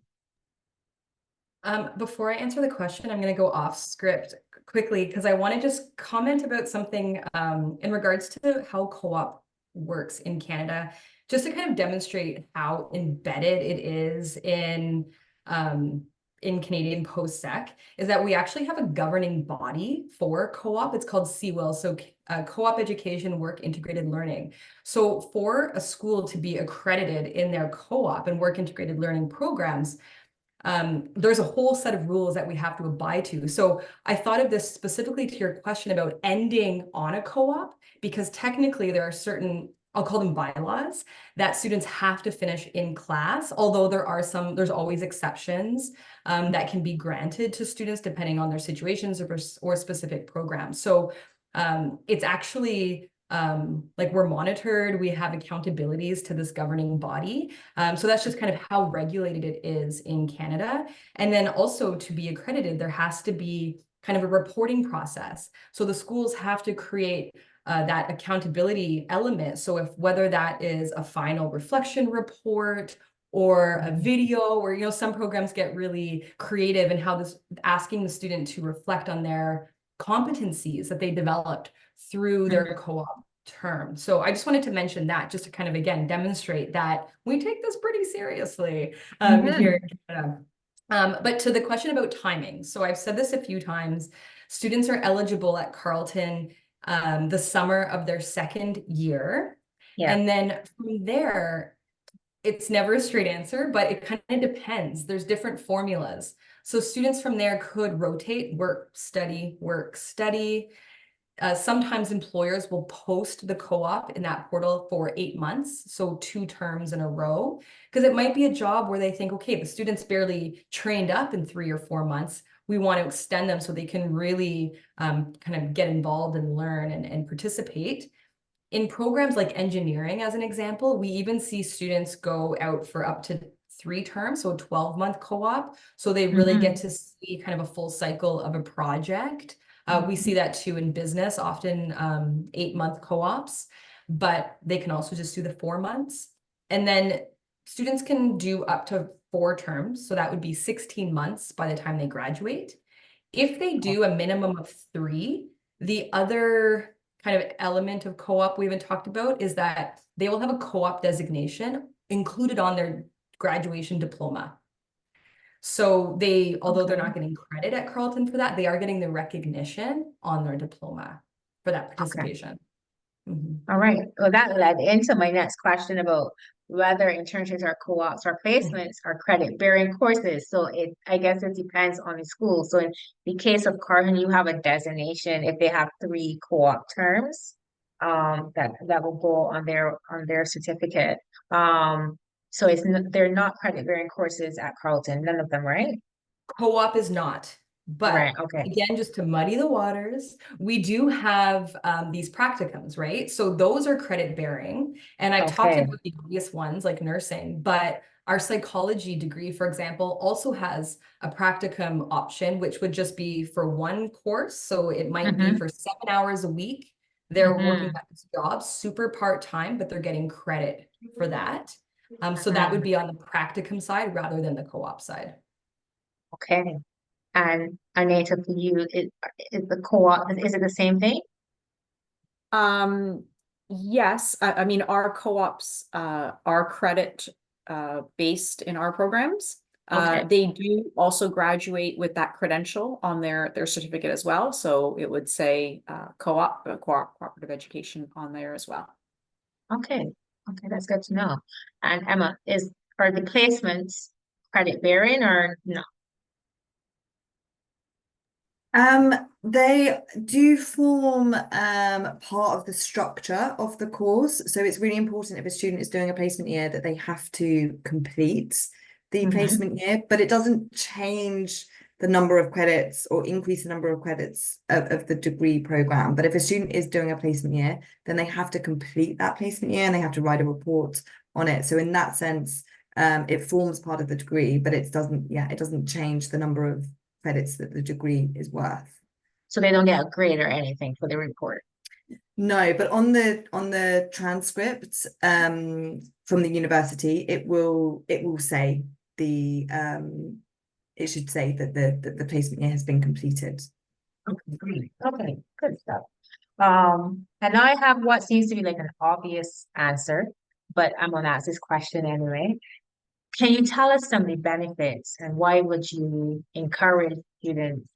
Before I answer the question, I'm going to go off script quickly because I want to just comment about something in regards to how co-op works in Canada, just to kind of demonstrate how embedded it is in Canadian post-sec, is that we actually have a governing body for co-op. It's called CWIL, so Co-op Education Work Integrated Learning. So for a school to be accredited in their co-op and work integrated learning programs, there's a whole set of rules that we have to abide to. So I thought of this specifically to your question about ending on a co-op, because technically there are certain, I'll call them bylaws, that students have to finish in class, although there's always exceptions that can be granted to students depending on their situations or specific programs. So it's actually like we're monitored, we have accountabilities to this governing body. So that's just kind of how regulated it is in Canada. And then also to be accredited, there has to be kind of a reporting process. So the schools have to create that accountability element. So whether that is a final reflection report or a video, or, you know, some programs get really creative in how asking the student to reflect on their competencies that they developed through their co-op term. So I just wanted to mention that, just to kind of, again, demonstrate that we take this pretty seriously here in Canada. But to the question about timing, so I've said this a few times, students are eligible at Carleton the summer of their second year. Yeah. And then from there, it's never a straight answer, but it kind of depends. There's different formulas. So students from there could rotate work, study, work, study. Sometimes employers will post the co-op in that portal for 8 months, so 2 terms in a row, because it might be a job where they think, okay, the student's barely trained up in 3 or 4 months. We want to extend them so they can really kind of get involved and learn and participate. In programs like engineering, as an example, we even see students go out for up to 3 terms, so a 12-month co-op. So they really get to see kind of a full cycle of a project. We see that too in business, often 8-month co-ops, but they can also just do the 4 months. And then students can do up to 4 terms. So that would be 16 months by the time they graduate. If they do a minimum of 3, the other kind of element of co-op we haven't talked about is that they will have a co-op designation included on their graduation diploma. So although they're not getting credit at Carleton for that, they are getting the recognition on their diploma for that participation. All right. Well, that led into my next question about whether internships or co-ops or placements are credit-bearing courses. So I guess it depends on the school. So in the case of Carleton, you have a designation if they have 3 co-op terms, that will go on their certificate. So they're not credit-bearing courses at Carleton, none of them, right? Co-op is not, Right. but Okay. again, just to muddy the waters, we do have these practicums, right? So those are credit bearing. And I've talked Okay. about the obvious ones like nursing, but our psychology degree, for example, also has a practicum option, which would just be for 1 course. So it might be for 7 hours a week. They're working at this job, super part-time, but they're getting credit for that. So that would be on the practicum side rather than the co-op side. Okay. And Anita, for you, is the co-op, is it the same thing? Yes, I mean, our co-ops are credit based in our programs. Okay. They do also graduate with that credential on their certificate as well. So it would say cooperative education on there as well. Okay. Okay, that's good to know. And Emma, are the placements credit bearing or no? They do form part of the structure of the course. So it's really important if a student is doing a placement year that they have to complete the Mhm. placement year, but it doesn't change the number of credits or increase the number of credits of the degree program. But if a student is doing a placement year, then they have to complete that placement year and they have to write a report on it. So in that sense, it forms part of the degree, but it doesn't change the number of credits that the degree is worth. So they don't get a grade or anything for the report. No, but on the transcript from the university, it will say it should say that the placement year has been completed. Okay, great. Okay, good stuff. And now I have what seems to be like an obvious answer, but I'm gonna ask this question anyway. Can you tell us some of the benefits and why would you encourage students?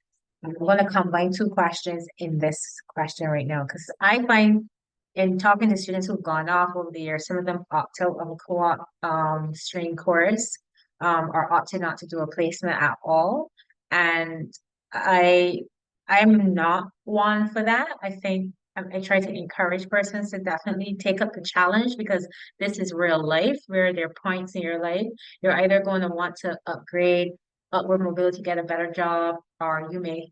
I'm going to combine two questions in this question right now because I find in talking to students who've gone off over the years, some of them opt out of a co-op stream course or opted not to do a placement at all. And I I'm not one for that. I think I try to encourage persons to definitely take up the challenge because this is real life where there are points in your life you're either going to want to upgrade, upward mobility, get a better job, or you may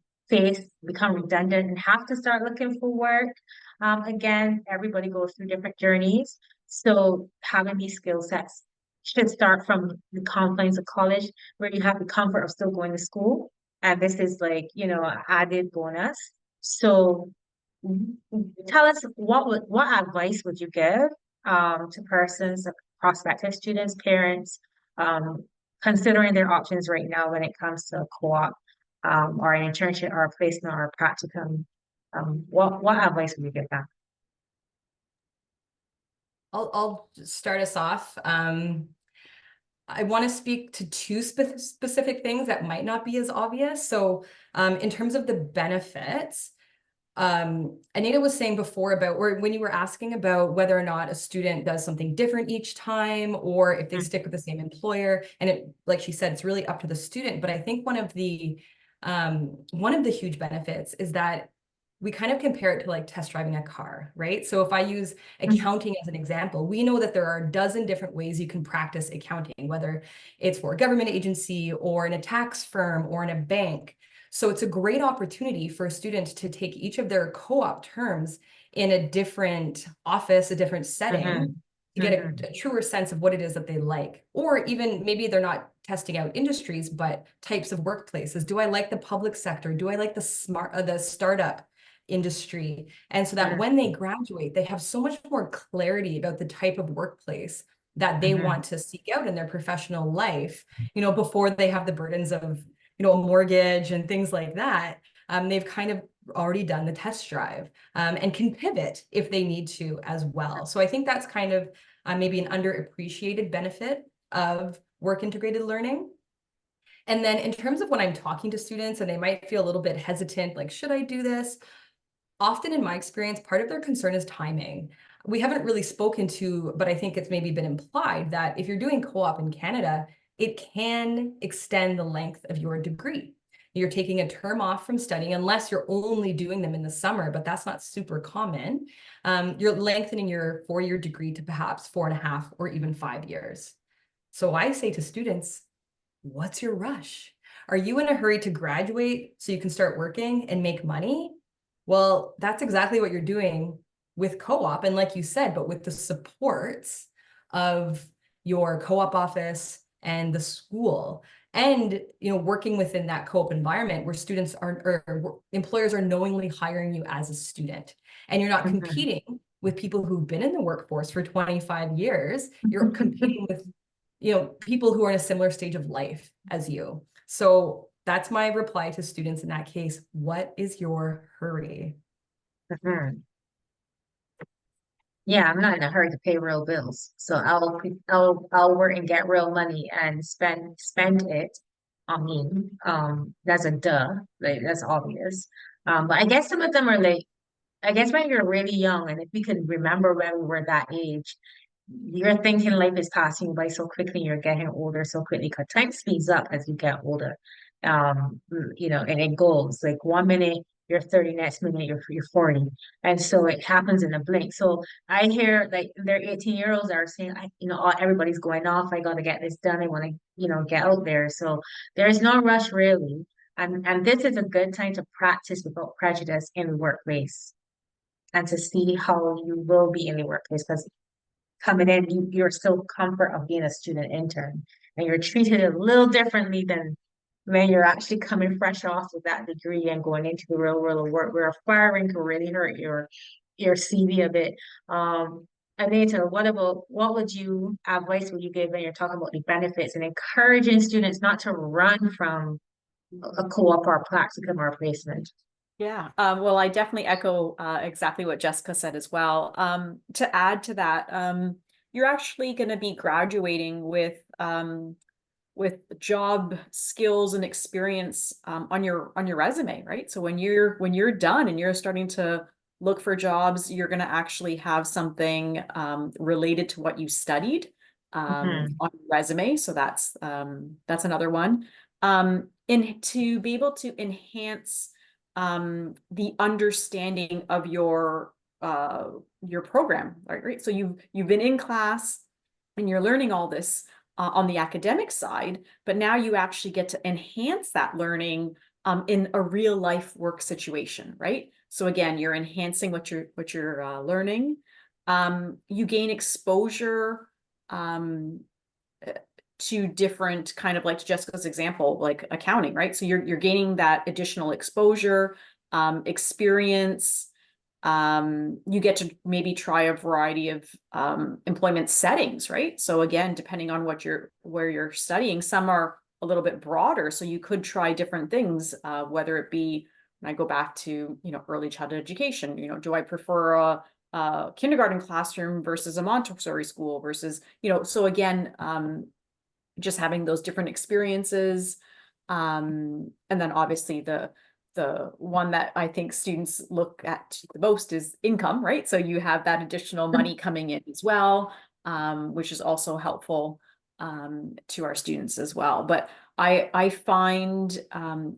become redundant and have to start looking for work. Again, everybody goes through different journeys. So having these skill sets should start from the confines of college where you have the comfort of still going to school. And this is like, an added bonus. So tell us what advice would you give to persons, prospective students, parents, um, considering their options right now when it comes to a co-op or an internship or a placement or a practicum? What advice would you give them? I'll start us off. I want to speak to two specific things that might not be as obvious. So in terms of the benefits, Anita was saying before about, or when you were asking about whether or not a student does something different each time, or if they stick with the same employer, and it, like she said, it's really up to the student. But I think one of the huge benefits is that we kind of compare it to like test driving a car, right? So if I use accounting as an example, we know that there are a dozen different ways you can practice accounting, whether it's for a government agency or in a tax firm or in a bank. So it's a great opportunity for a student to take each of their co-op terms in a different office, a different setting, to get a truer sense of what it is that they like. Or even maybe they're not testing out industries, but types of workplaces. Do I like the public sector? Do I like the startup industry? And so that when they graduate, they have so much more clarity about the type of workplace that they want to seek out in their professional life, before they have the burdens of a mortgage and things like that. They've kind of already done the test drive and can pivot if they need to as well. So I think that's kind of maybe an underappreciated benefit of work integrated learning. And then in terms of when I'm talking to students and they might feel a little bit hesitant, like, should I do this? Often in my experience, part of their concern is timing. We haven't really spoken to, but I think it's maybe been implied that if you're doing co-op in Canada, it can extend the length of your degree. You're taking a term off from studying unless you're only doing them in the summer, but that's not super common. You're lengthening your 4-year degree to perhaps 4.5 or even 5 years. So I say to students, what's your rush? Are you in a hurry to graduate so you can start working and make money? Well, that's exactly what you're doing with co-op. And like you said, but with the supports of your co-op office and the school, and working within that co-op environment where students or employers are knowingly hiring you as a student, and you're not competing with people who've been in the workforce for 25 years. You're competing with people who are in a similar stage of life as you. So that's my reply to students in that case. What is your hurry? Yeah, I'm not in a hurry to pay real bills. So I'll work and get real money and spend it on me. That's a duh. Like that's obvious. But I guess some of them are like, I guess when you're really young, and if we can remember when we were that age, you're thinking life is passing by so quickly, you're getting older so quickly because time speeds up as you get older. And it goes like 1 minute you're 30, next minute you're 40. And so it happens in a blink. So I hear like their 18-year-olds are saying, everybody's going off. I got to get this done. I want to, get out there. So there's no rush really. And this is a good time to practice without prejudice in the workplace and to see how you will be in the workplace. Because coming in, you're still comfort of being a student intern, and you're treated a little differently than when you're actually coming fresh off with that degree and going into the real world of work, where firing can really hurt your CV a bit. Anita, what advice would you give when you're talking about the benefits and encouraging students not to run from a co-op or practicum or placement? Yeah, well, I definitely echo exactly what Jessica said as well. To add to that, you're actually going to be graduating with job skills and experience on your resume, right? So when you're done and you're starting to look for jobs, you're going to actually have something related to what you studied on your resume. So that's another one. And to be able to enhance the understanding of your program, right? So you've been in class and you're learning all this on the academic side, but now you actually get to enhance that learning in a real life work situation, right? So again, you're enhancing what you're learning. You gain exposure to different kind of, like Jessica's example, like accounting, right? So you're gaining that additional exposure, experience. You get to maybe try a variety of employment settings, right? So again, depending on where you're studying, some are a little bit broader. So you could try different things, whether it be, when I go back to, early childhood education, do I prefer a kindergarten classroom versus a Montessori school versus, so again, just having those different experiences. And then obviously the one that I think students look at the most is income, right? So you have that additional money coming in as well, which is also helpful to our students as well. But I find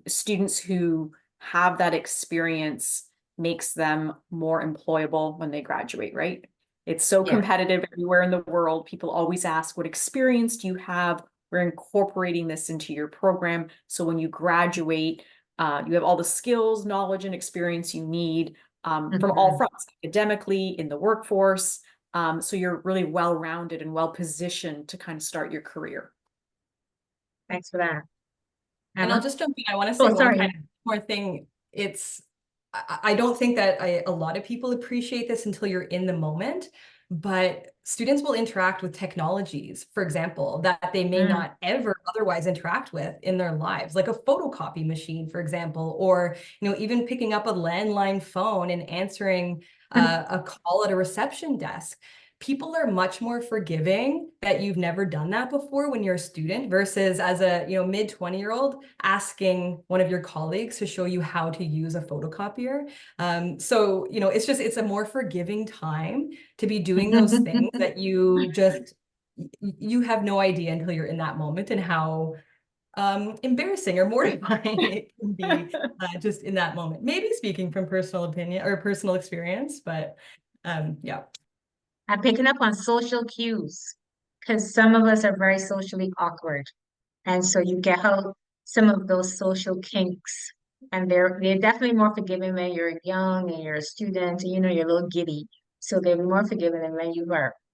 students who have that experience makes them more employable when they graduate, right? It's so competitive everywhere in the world. People always ask, what experience do you have? We're incorporating this into your program. So when you graduate, you have all the skills, knowledge, and experience you need from all fronts, academically, in the workforce. So you're really well-rounded and well-positioned to kind of start your career. Thanks for that. And Emma? I'll just jump in. I want to say one sorry. kind of more thing. I don't think that a lot of people appreciate this until you're in the moment, but students will interact with technologies, for example, that they may not ever otherwise interact with in their lives, like a photocopy machine, for example, or even picking up a landline phone and answering a call at a reception desk. People are much more forgiving that you've never done that before when you're a student versus as a mid-20-year-old asking one of your colleagues to show you how to use a photocopier. So it's a more forgiving time to be doing those things that you have no idea until you're in that moment, and how embarrassing or mortifying it can be just in that moment. Maybe speaking from personal opinion or personal experience, but yeah. I'm picking up on social cues because some of us are very socially awkward. And so you get out some of those social kinks. And they're definitely more forgiving when you're young and you're a student and you're a little giddy. So they're more forgiving than when you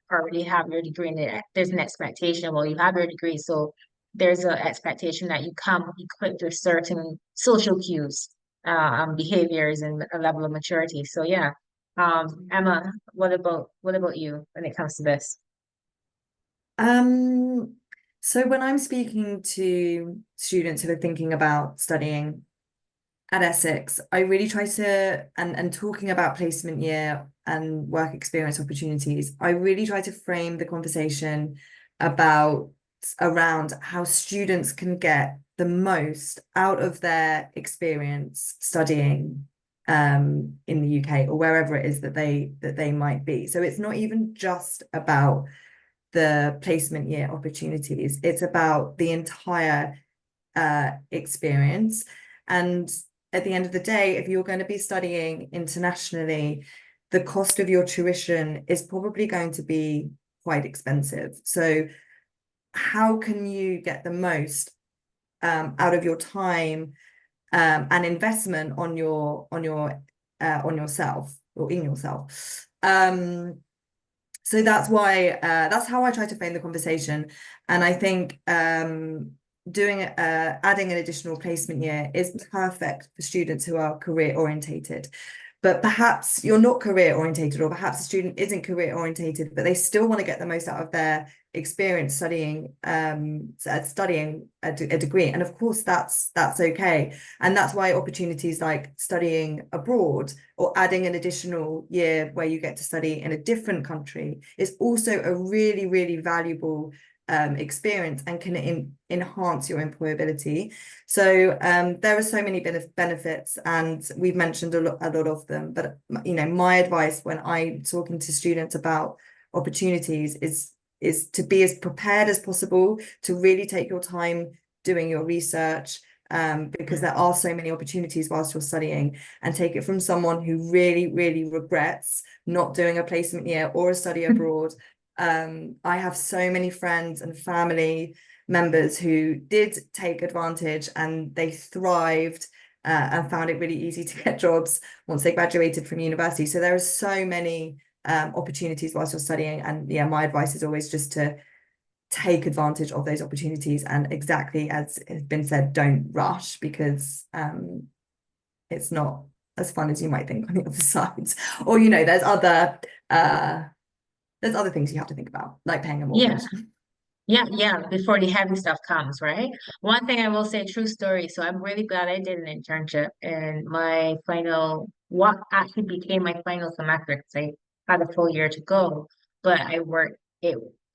already have your degree, and there's an expectation, well, you have your degree, so there's an expectation that you come equipped with certain social cues, behaviors, and a level of maturity. So yeah. Emma, what about you when it comes to this? So when I'm speaking to students who are thinking about studying at Essex, I really try to, and talking about placement year and work experience opportunities, I really try to frame the conversation around how students can get the most out of their experience studying in the UK or wherever it is that they might be. So it's not even just about the placement year opportunities, it's about the entire experience. And at the end of the day, if you're going to be studying internationally, the cost of your tuition is probably going to be quite expensive. So how can you get the most out of your time and investment on yourself or in yourself? So that's why that's how I try to frame the conversation. And I think adding an additional placement year is perfect for students who are career orientated. But perhaps you're not career orientated, or perhaps a student isn't career orientated, but they still want to get the most out of their experience studying a degree. And of course, that's okay. And that's why opportunities like studying abroad or adding an additional year where you get to study in a different country is also a really, really valuable experience and can enhance your employability. So there are so many benefits, and we've mentioned a lot of them. But my advice when I'm talking to students about opportunities is to be as prepared as possible, to really take your time doing your research, because there are so many opportunities whilst you're studying, and take it from someone who really, really regrets not doing a placement year or a study abroad. I have so many friends and family members who did take advantage, and they thrived and found it really easy to get jobs once they graduated from university. So there are so many opportunities whilst you're studying, and yeah, my advice is always just to take advantage of those opportunities, and exactly as has been said, don't rush, because it's not as fun as you might think on the other side. Or there's other things you have to think about, like paying a mortgage. Yeah, before the heavy stuff comes, right? One thing I will say, true story. So I'm really glad I did an internship in what actually became my final semester, because I had a full year to go. But I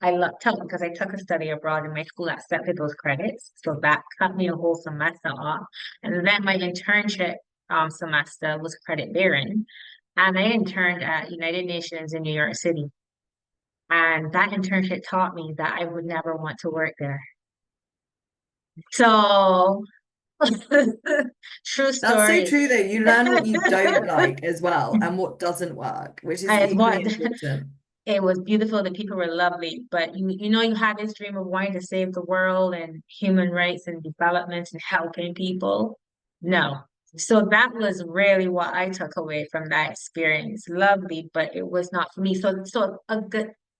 lucked out because I took a study abroad in my school that accepted those credits. So that cut me a whole semester off. And then my internship semester was credit bearing. And I interned at United Nations in New York City. And that internship taught me that I would never want to work there. So, true That's so story. true, though. You learn what you don't like as well, and what doesn't work, which is As equally what important. it was beautiful, the people were lovely, but you had this dream of wanting to save the world and human rights and development and helping people. No. So that was really what I took away from that experience. Lovely, but it was not for me. So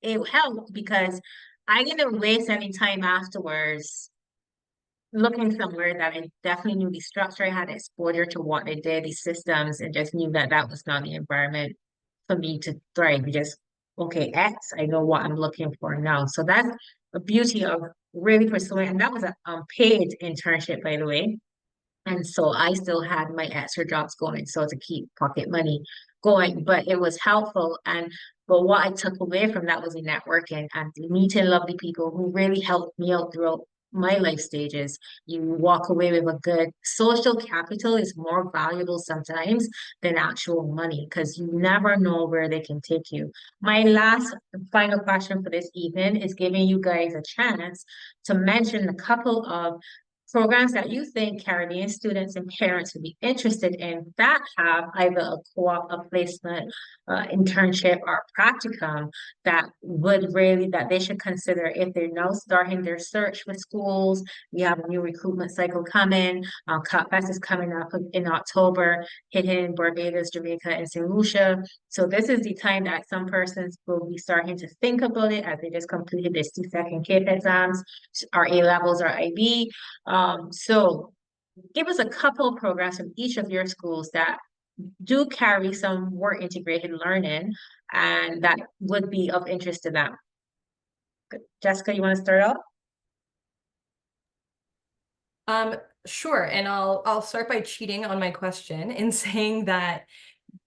it helped because I didn't waste any time afterwards looking somewhere that I definitely knew the structure. I had exposure to what they did, the systems, and just knew that that was not the environment for me to thrive. Just, okay, X, I know what I'm looking for now. So that's the beauty of really pursuing, and that was a paid internship, by the way. And so I still had my extra jobs going, so to keep pocket money going, but it was helpful. But what I took away from that was the networking and meeting lovely people who really helped me out throughout my life stages. You walk away with a good social capital is more valuable sometimes than actual money, because you never know where they can take you. My last final question for this evening is giving you guys a chance to mention a couple of programs that you think Caribbean students and parents would be interested in that have either a co-op, a placement, internship, or practicum that they should consider if they're now starting their search with schools. We have a new recruitment cycle coming. CutFest is coming up in October, hitting Barbados, Jamaica, and St. Lucia. So this is the time that some persons will be starting to think about it as they just completed their C2 CAPE exams, or A levels or IB. So give us a couple of programs from each of your schools that do carry some work integrated learning and that would be of interest to them. Jessica, you want to start off? Sure. And I'll start by cheating on my question and saying that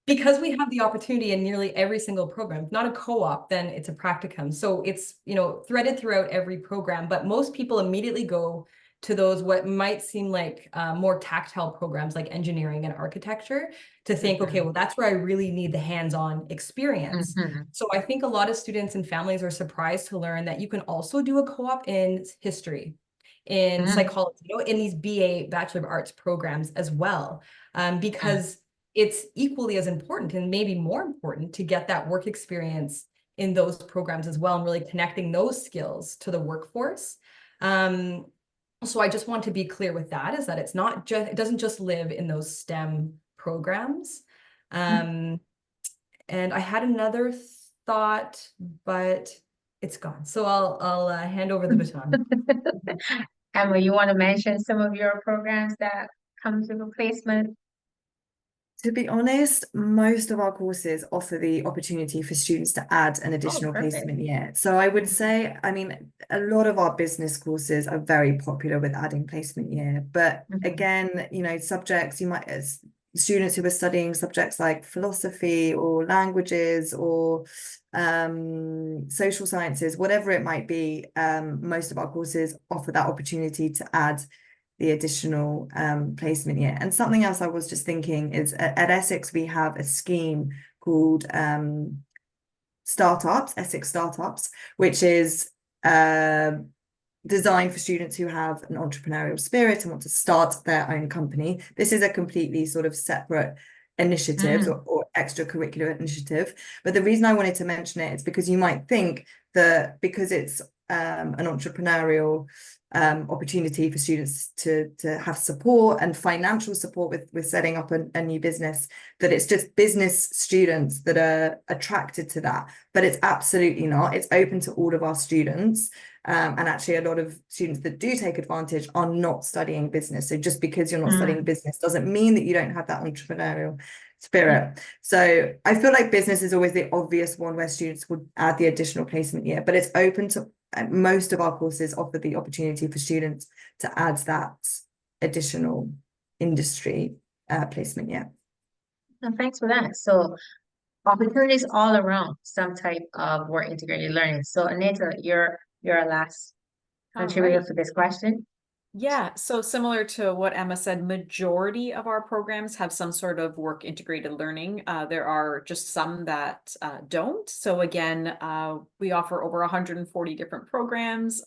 because we have the opportunity in nearly every single program, not a co-op, then it's a practicum. So it's, threaded throughout every program, but most people immediately go to those what might seem like more tactile programs like engineering and architecture to think, okay, well, that's where I really need the hands-on experience. So I think a lot of students and families are surprised to learn that you can also do a co-op in history, in Mm. psychology, in these BA Bachelor of Arts programs as well, because it's equally as important and maybe more important to get that work experience in those programs as well, and really connecting those skills to the workforce. So I just want to be clear with that, is that it's not just, it doesn't just live in those STEM programs. And I had another thought, but it's gone. So I'll hand over the baton. Emma, you want to mention some of your programs that come to replacement? To be honest, most of our courses offer the opportunity for students to add an Oh, additional perfect. placement year. So I would say, I mean, a lot of our business courses are very popular with adding placement year. But Mhm. again, subjects you might, as students who are studying subjects like philosophy or languages or social sciences, whatever it might be, most of our courses offer that opportunity to add the additional placement year. And something else I was just thinking is at Essex, we have a scheme called Startups, Essex Startups, which is designed for students who have an entrepreneurial spirit and want to start their own company. This is a completely sort of separate initiative or extracurricular initiative. But the reason I wanted to mention it is because you might think that because it's an entrepreneurial opportunity for students to have support and financial support with setting up a new business, that it's just business students that are attracted to that. But it's absolutely not. It's open to all of our students. And actually a lot of students that do take advantage are not studying business. So just because you're not studying business doesn't mean that you don't have that entrepreneurial spirit. So I feel like business is always the obvious one where students would add the additional placement year, but it's open to most of our courses offer the opportunity for students to add that additional industry placement year. Well, thanks for that. So opportunities all around some type of work integrated learning. So Anita, you're our last All contributor right. for this question. Yeah, so similar to what Emma said, majority of our programs have some sort of work integrated learning. There are just some that don't. So again, we offer over 140 different programs.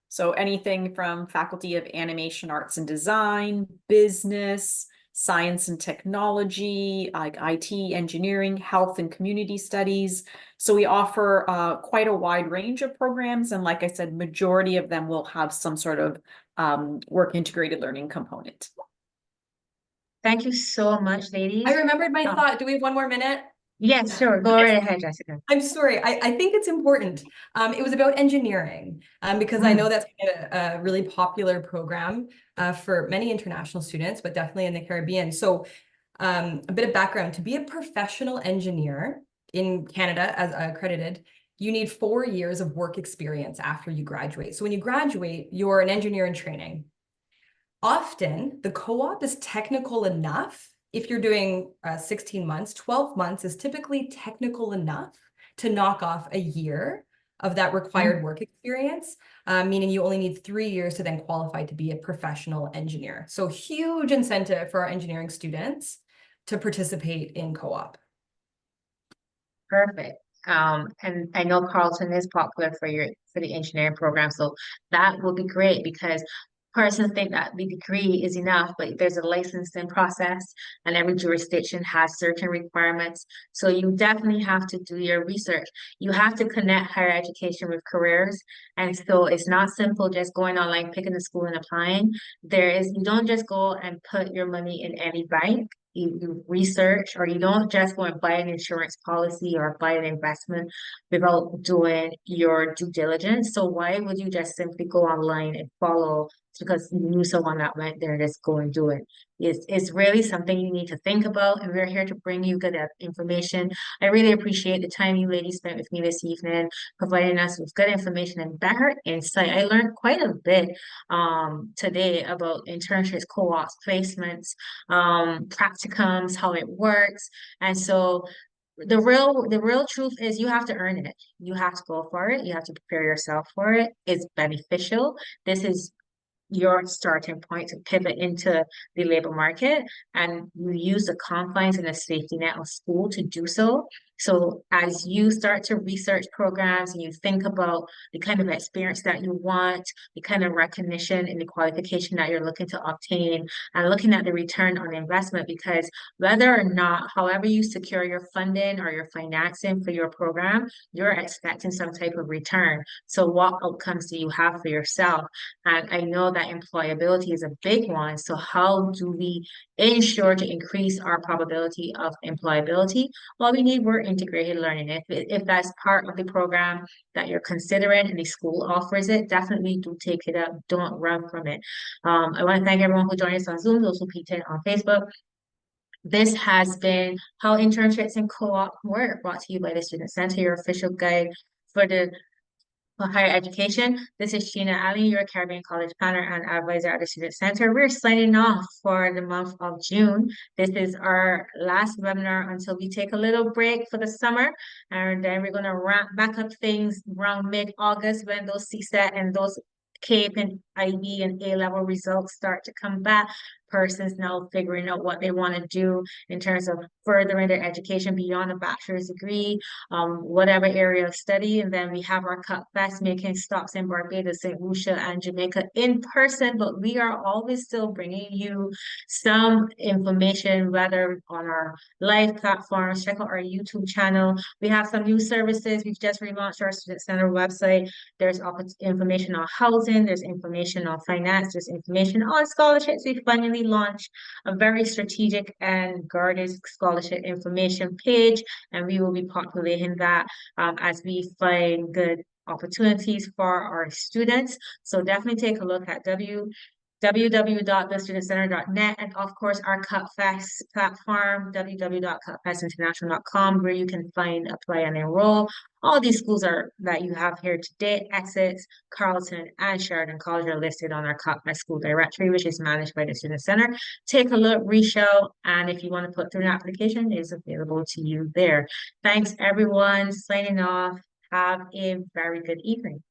So anything from Faculty of Animation, Arts and Design, business, science and technology, like IT, engineering, health and community studies. So we offer quite a wide range of programs. And like I said, majority of them will have some sort of work integrated learning component. Thank you so much, ladies. I remembered my thought. Do we have one more minute? Yes, sure. Go right ahead, Jessica. I'm sorry. I think it's important. It was about engineering, because I know that's a really popular program for many international students, but definitely in the Caribbean. So a bit of background: to be a professional engineer in Canada as accredited, you need 4 years of work experience after you graduate. So when you graduate, you're an engineer in training. Often the co-op is technical enough. If you're doing 16 months, 12 months is typically technical enough to knock off a year of that required work experience, meaning you only need 3 years to then qualify to be a professional engineer. So huge incentive for our engineering students to participate in co-op. Perfect. And I know Carleton is popular for the engineering program, so that will be great because persons think that the degree is enough, but there's a licensing process, and every jurisdiction has certain requirements. So you definitely have to do your research. You have to connect higher education with careers, and so it's not simple just going online, picking the school, and applying. You don't just go and put your money in any bank. You research, or you don't just go and buy an insurance policy or buy an investment without doing your due diligence. So why would you just simply go online and follow because you knew someone that went there, just go and do it? It's really something you need to think about, and we're here to bring you good information. I really appreciate the time you ladies spent with me this evening, providing us with good information and better insight. I learned quite a bit today about internships, co-ops, placements, practicums, how it works. And so the real truth is you have to earn it. You have to go for it. You have to prepare yourself for it. It's beneficial. This is your starting point to pivot into the labor market, and you use the confines and the safety net of school to do so. So as you start to research programs and you think about the kind of experience that you want, the kind of recognition and the qualification that you're looking to obtain, and looking at the return on investment, because whether or not, however you secure your funding or your financing for your program, you're expecting some type of return. So what outcomes do you have for yourself? And I know that employability is a big one. So how do we ensure to increase our probability of employability? Well, we need more integrated learning. If that's part of the program that you're considering and the school offers it, definitely do take it up. Don't run from it. I want to thank everyone who joined us on Zoom, those who peeked in on Facebook. This has been How Internships and Co-op Work, brought to you by the Student Center, your official guide for higher education. This is Sheena Ali, your Caribbean College planner and advisor at the Student Center. We're signing off for the month of June. This is our last webinar until we take a little break for the summer, and then we're going to ramp back up things around mid-August when those CSET and those CAPE and IB and A-level results start to come back. Persons now figuring out what they want to do in terms of furthering their education beyond a bachelor's degree, whatever area of study. And then we have our Cut Fest making stops in Barbados, St. Lucia, and Jamaica in person, but we are always still bringing you some information, whether on our live platforms. Check out our YouTube channel. We have some new services. We've just relaunched our Student Center website. There's information on housing, there's information on finance, there's information on scholarships. We finally launched a very strategic and guarded scholarship information page, and we will be populating that as we find good opportunities for our students. So definitely take a look at www.thestudentcenter.net, and of course our CutFest platform, www.cutfestinternational.com, where you can find, apply, and enroll. All these schools that you have here today, Essex, Carleton, and Sheridan College, are listed on our CutFest school directory, which is managed by the Student Center. Take a look, reach out, and if you want to put through an application, it is available to you there. Thanks everyone, signing off. Have a very good evening.